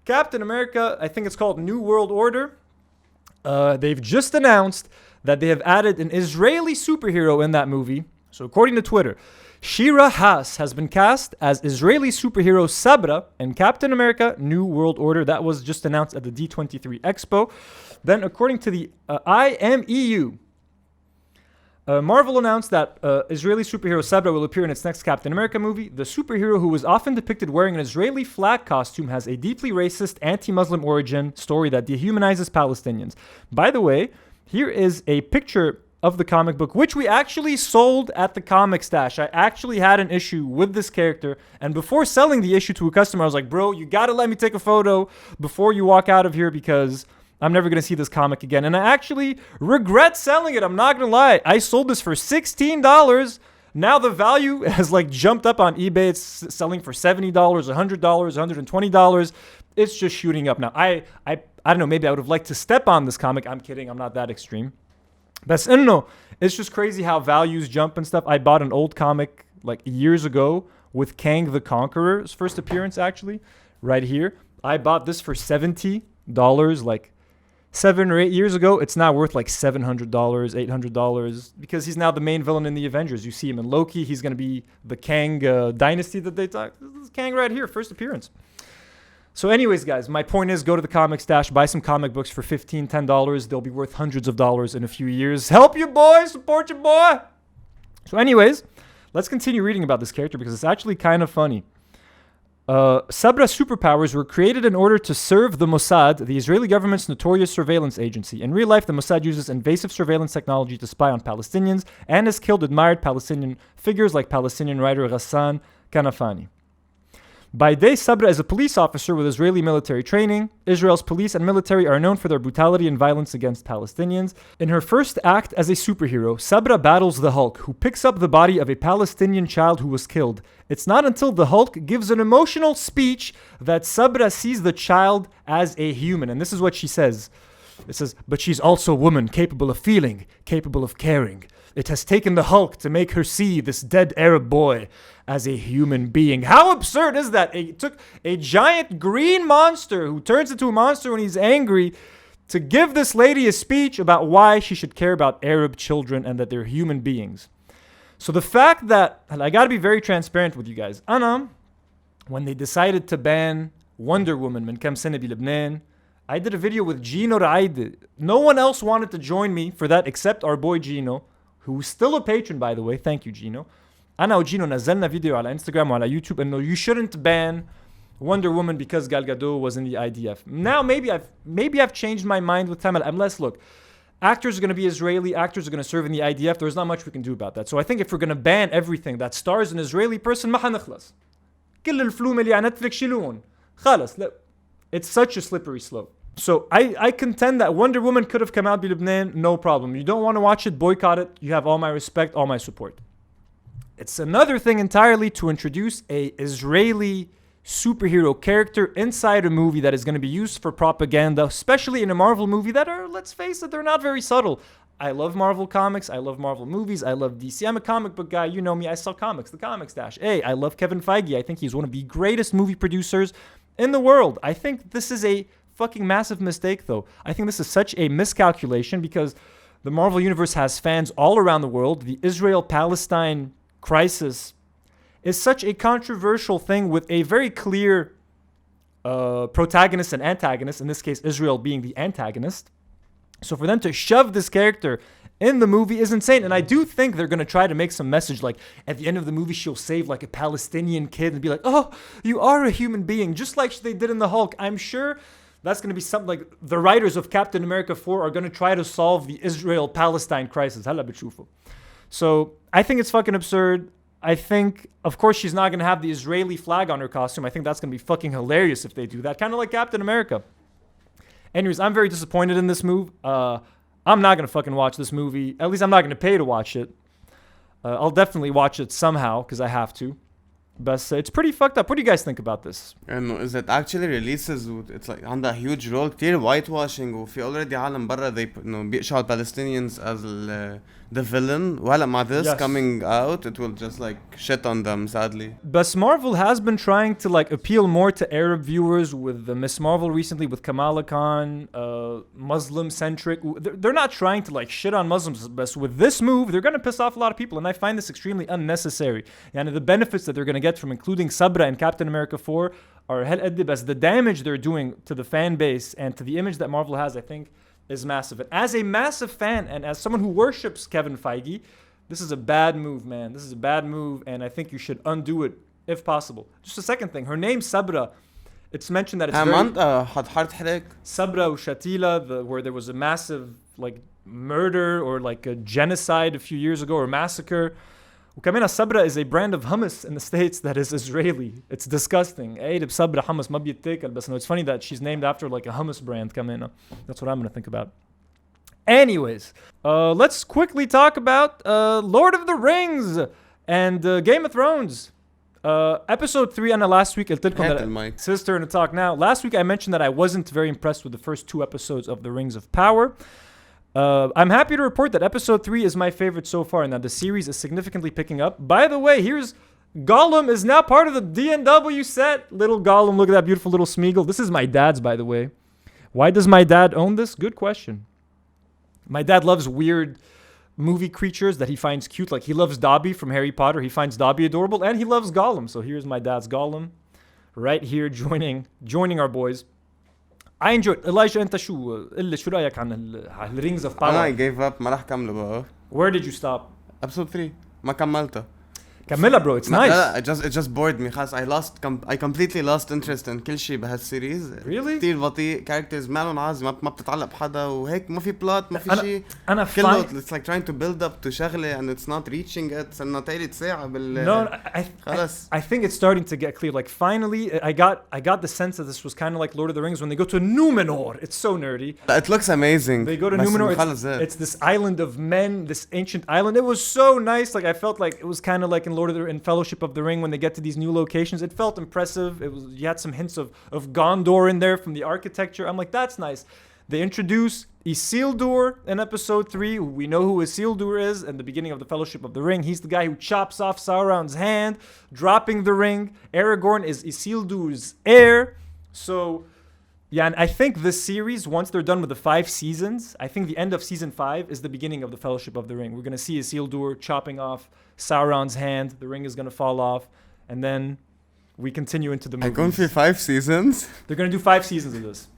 Captain America, I think it's called New World Order. They've just announced that they have added an Israeli superhero in that movie. So according to Twitter, Shira Haas has been cast as Israeli superhero Sabra in Captain America New World Order. That was just announced at the D23 Expo. Then according to the IMEU, Marvel announced that Israeli superhero Sabra will appear in its next Captain America movie. The superhero, who was often depicted wearing an Israeli flag costume, has a deeply racist, anti-Muslim origin story that dehumanizes Palestinians. By the way, here is a picture of the comic book, which we actually sold at the comic stash. I actually had an issue with this character, and before selling the issue to a customer, I was like, bro, you gotta let me take a photo before you walk out of here because I'm never gonna see this comic again. And I actually regret selling it. I'm not gonna lie. I sold this for $16. Now the value has like jumped up on eBay. It's selling for $70, $100, $120. It's just shooting up now. I don't know, maybe I would have liked to step on this comic. I'm kidding, I'm not that extreme. But no, it's just crazy how values jump and stuff. I bought an old comic like years ago with Kang the Conqueror's first appearance, actually, right here. I bought this for $70 like 7 or 8 years ago. It's now worth like $700, $800 because he's now the main villain in the Avengers. You see him in Loki. He's going to be the Kang dynasty that they talk. This is Kang right here, first appearance. So anyways, guys, my point is go to the comic stash, buy some comic books for $15, $10. They'll be worth hundreds of dollars in a few years. Help your boy, support your boy. So anyways, let's continue reading about this character because it's actually kind of funny. Sabra's superpowers were created in order to serve the Mossad, the Israeli government's notorious surveillance agency. In real life, the Mossad uses invasive surveillance technology to spy on Palestinians and has killed admired Palestinian figures like Palestinian writer Ghassan Kanafani. By day, Sabra is a police officer with Israeli military training. Israel's police and military are known for their brutality and violence against Palestinians. In her first act as a superhero, Sabra battles the Hulk, who picks up the body of a Palestinian child who was killed. It's not until the Hulk gives an emotional speech that Sabra sees the child as a human. And this is what she says. It says, but she's also a woman, capable of feeling, capable of caring. It has taken the Hulk to make her see this dead Arab boy as a human being. How absurd is that? It took a giant green monster who turns into a monster when he's angry to give this lady a speech about why she should care about Arab children and that they're human beings. So the fact that, and I gotta be very transparent with you guys, when they decided to ban Wonder Woman من كام سنة بلبنان, I did a video with Gino Raide. No one else wanted to join me for that except our boy Gino, who's still a patron, by the way. Thank you, Gino. أنا وجينو نزلنا فيديو على انستغرام وعلى يوتيوب إنه you shouldn't ban Wonder Woman because Gal Gadot was in the IDF. Now maybe I've changed my mind with time. Unless, look, actors are going to be Israeli, actors are going to serve in the IDF. There's not much we can do about that. So I think if we're going to ban everything that stars an Israeli person, ما حنخلص. كل الفلوم اللي على نتفليكس شيلون. خلص. It's such a slippery slope. So I contend that Wonder Woman could have come out in Lebanon, no problem. You don't want to watch it, boycott it. You have all my respect, all my support. It's another thing entirely to introduce a Israeli superhero character inside a movie that is going to be used for propaganda, especially in a Marvel movie that are, let's face it, they're not very subtle. I love Marvel comics. I love Marvel movies. I love DC. I'm a comic book guy. You know me. I sell comics, the Comic Stash. Hey, I love Kevin Feige. I think he's one of the greatest movie producers in the world. I think this is a fucking massive mistake, though. I think this is such a miscalculation because the Marvel Universe has fans all around the world. The Israel-Palestine crisis is such a controversial thing with a very clear protagonist and antagonist, in this case, Israel being the antagonist. So for them to shove this character in the movie is insane. And I do think they're going to try to make some message like at the end of the movie, she'll save like a Palestinian kid and be like, oh, you are a human being, just like they did in the Hulk. I'm sure that's going to be something like the writers of Captain America 4 are going to try to solve the Israel-Palestine crisis. So I think it's fucking absurd. I think, of course, she's not going to have the Israeli flag on her costume. I think that's going to be fucking hilarious if they do that. Kind of like Captain America. Anyways, I'm very disappointed in this move. I'm not going to fucking watch this movie. At least I'm not going to pay to watch it. I'll definitely watch it somehow because I have to. But it's pretty fucked up. What do you guys think about this? انه is it actually releases it's like عندها huge role كتير whitewashing وفي already عالم برا they انه بيقشعوا Palestinians as the villain وهلا مع this coming out it will just like shit on them sadly. But Marvel has been trying to like appeal more to Arab viewers with the Miss Marvel recently with Kamala Khan, Muslim centric. They're not trying to like shit on Muslims, but with this move they're going to piss off a lot of people and I find this extremely unnecessary. And the benefits that they're going to get from including Sabra and Captain America 4 are hell edib as the damage they're doing to the fan base and to the image that Marvel has, I think, is massive. And as a massive fan and as someone who worships Kevin Feige, this is a bad move, man. This is a bad move, and I think you should undo it if possible. Just a second thing. Her name's Sabra. It's mentioned that it's Sabra or Shatila, where there was a massive like murder or like a genocide a few years ago or massacre. وكمان Sabra is a brand of hummus in the States that is Israeli. It's disgusting. Sabra hummus ما بيتاكل بس it's funny that she's named after like a hummus brand كمان. That's what I'm going to think about. Anyways, let's quickly talk about Lord of the Rings and Game of Thrones. Episode 3 and last week قلت لكم that sister in a talk now. Last week I mentioned that I wasn't very impressed with the first 2 episodes of The Rings of Power. I'm happy to report that episode 3 is my favorite so far and that the series is significantly picking up. By the way, here's Gollum is now part of the D&W set. Little Gollum, look at that beautiful little Smeagol. This is my dad's, by the way. Why does my dad own this? Good question. My dad loves weird movie creatures that he finds cute. Like he loves Dobby from Harry Potter. He finds Dobby adorable and he loves Gollum. So here's my dad's Gollum right here joining our boys. I enjoyed. Elijah, انت شو رأيك عن the Rings of Power? I gave up. ما راح كمله بقى. Where did you stop? Episode 3. ما كملته. كملها bro. It's nice. It just bored me. خلاص I completely lost interest in كل شيء بهالسيريز. Really? كتير بطيء. Characters ما لهم عازم. ما بتتعلق بحدا وهيك ما في plot ما في شيء. أنا كله it's like trying to build up to شغلة and it's not reaching it. صرنا تايلة ساعة بال. No, I think it's starting to get clear. Like finally, I got the sense that this was kind of like Lord of the Rings when they go to Numenor. It's so nerdy. It looks amazing. They go to Numenor. It's this island of men, this ancient island. It was so nice. Like I felt like it was kind of like in Fellowship of the Ring when they get to these new locations. It felt impressive. You had some hints of Gondor in there from the architecture. I'm like, that's nice. They introduce Isildur in episode 3. We know who Isildur is in the beginning of the Fellowship of the Ring. He's the guy who chops off Sauron's hand, dropping the ring. Aragorn is Isildur's heir. So, yeah, and I think this series, once they're done with the 5 seasons, I think the end of season 5 is the beginning of the Fellowship of the Ring. We're going to see Isildur chopping off Sauron's hand. The ring is going to fall off. And then we continue into the movies. going for 5 seasons? They're going to do 5 seasons of this.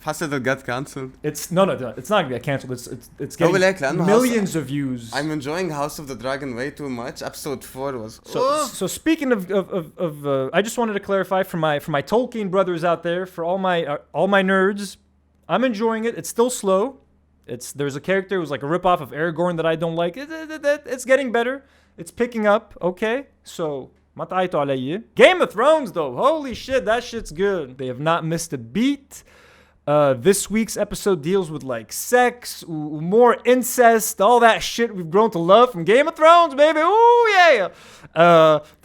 حاسس it'll get cancelled. It's no, it's not gonna get cancelled. It's getting millions of views. I'm enjoying House of the Dragon way too much. Episode 4 was. So speaking of I just wanted to clarify for my Tolkien brothers out there, for all my nerds, I'm enjoying it. It's still slow. There's a character who's like a ripoff of Aragorn that I don't like. It's getting better. It's picking up. Okay, so. Game of Thrones though, holy shit, that shit's good. They have not missed a beat. This week's episode deals with like sex, more incest, all that shit we've grown to love from Game of Thrones, baby. Ooh yeah.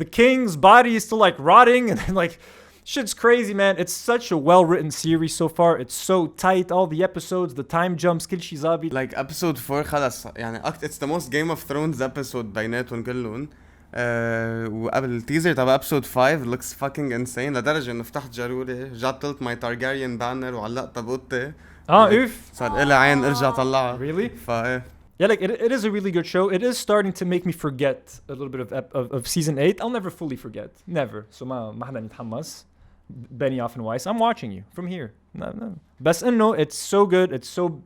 The king's body is still like rotting and like shit's crazy, man. It's such a well-written series so far. It's so tight. All the episodes, the time jumps, كل شيء ظابط. Like episode 4 خلاص يعني it's the most Game of Thrones episode بيناتهم كلهم. وقبل التيزر تبع episode 5 looks fucking insane لدرجة انه فتحت جروري رجعت طلت my Targaryen banner وعلقتها بوتي اوف صار إلي عين ارجع طلعها really فايه yeah like it is a really good show. It is starting to make me forget a little bit of season 8. I'll never fully forget, never. So ما حدا يتحمس. Benioff and Weiss, I'm watching you from here. No. بس انه it's so good. It's so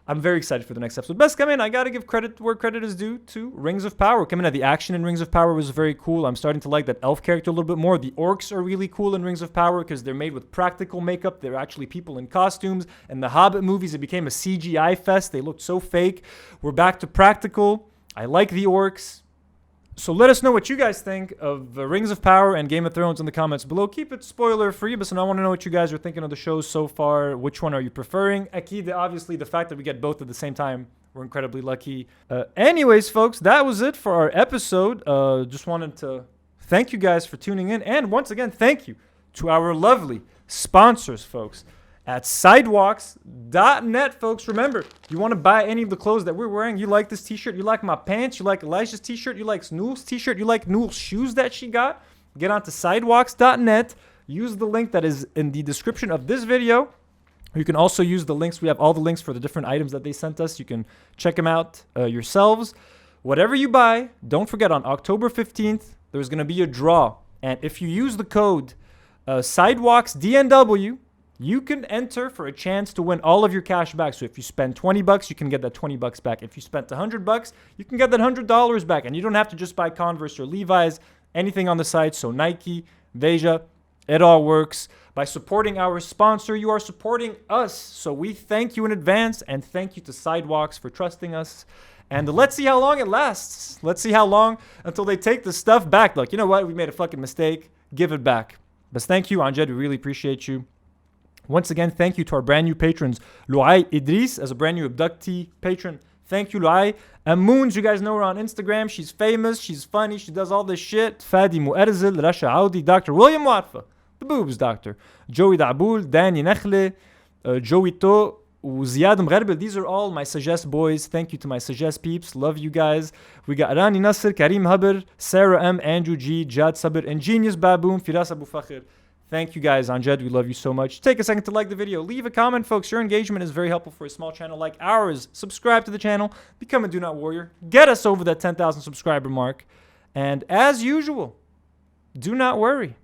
I'm very excited for the next episode. Best come in. I gotta give credit where credit is due to Rings of Power. Coming at the action in Rings of Power was very cool. I'm starting to like that elf character a little bit more. The orcs are really cool in Rings of Power because they're made with practical makeup. They're actually people in costumes. In the Hobbit movies, it became a CGI fest. They looked so fake. We're back to practical. I like the orcs. So let us know what you guys think of Rings of Power and Game of Thrones in the comments below. Keep it spoiler free, but I want to know what you guys are thinking of the shows so far. Which one are you preferring? Akid, obviously, the fact that we get both at the same time, we're incredibly lucky. Anyways, folks, that was it for our episode. Just wanted to thank you guys for tuning in. And once again, thank you to our lovely sponsors, folks, at sidewalks.net, folks. Remember, you want to buy any of the clothes that we're wearing, you like this t-shirt, you like my pants, you like Elijah's t-shirt, you like Nour's t-shirt, you like Nour's shoes that she got, get onto sidewalks.net. Use the link that is in the description of this video. You can also use the links. We have all the links for the different items that they sent us. You can check them out yourselves. Whatever you buy, don't forget on October 15th, there's going to be a draw. And if you use the code SIDEWALKSDNW, you can enter for a chance to win all of your cash back. So if you spend $20, you can get that $20 back. If you spent $100, you can get that $100 back. And you don't have to just buy Converse or Levi's, anything on the site. So Nike, Veja, It all works. By supporting our sponsor, you are supporting us. So we thank you in advance, and thank you to Sidewalks for trusting us. And let's see how long it lasts. Let's see how long until they take the stuff back. Like, you know what? We made a fucking mistake. Give it back. But thank you, Anjed. We really appreciate you. Once again, thank you to our brand new patrons, Luay Idris, as a brand new abductee patron. Thank you, Luay. And Moons, you guys know her on Instagram. She's famous. She's funny. She does all this shit. Fadi Mu'erzil, Rasha Audi, Dr. William Watfa, the boobs doctor, Joey Daboul, Danny Nekhle, Joey To, Ziyad Mgharbil. These are all my Suggest boys. Thank you to my Suggest peeps. Love you guys. We got Rani Nasser, Karim Haber, Sarah M, Andrew G, Jad Sabir, Ingenious Baboon, Firas Abu Fakhr. Thank you guys, Anjed. We love you so much. Take a second to like the video. Leave a comment, folks. Your engagement is very helpful for a small channel like ours. Subscribe to the channel. Become a Do Not Warrior. Get us over that 10,000 subscriber mark. And as usual, do not worry.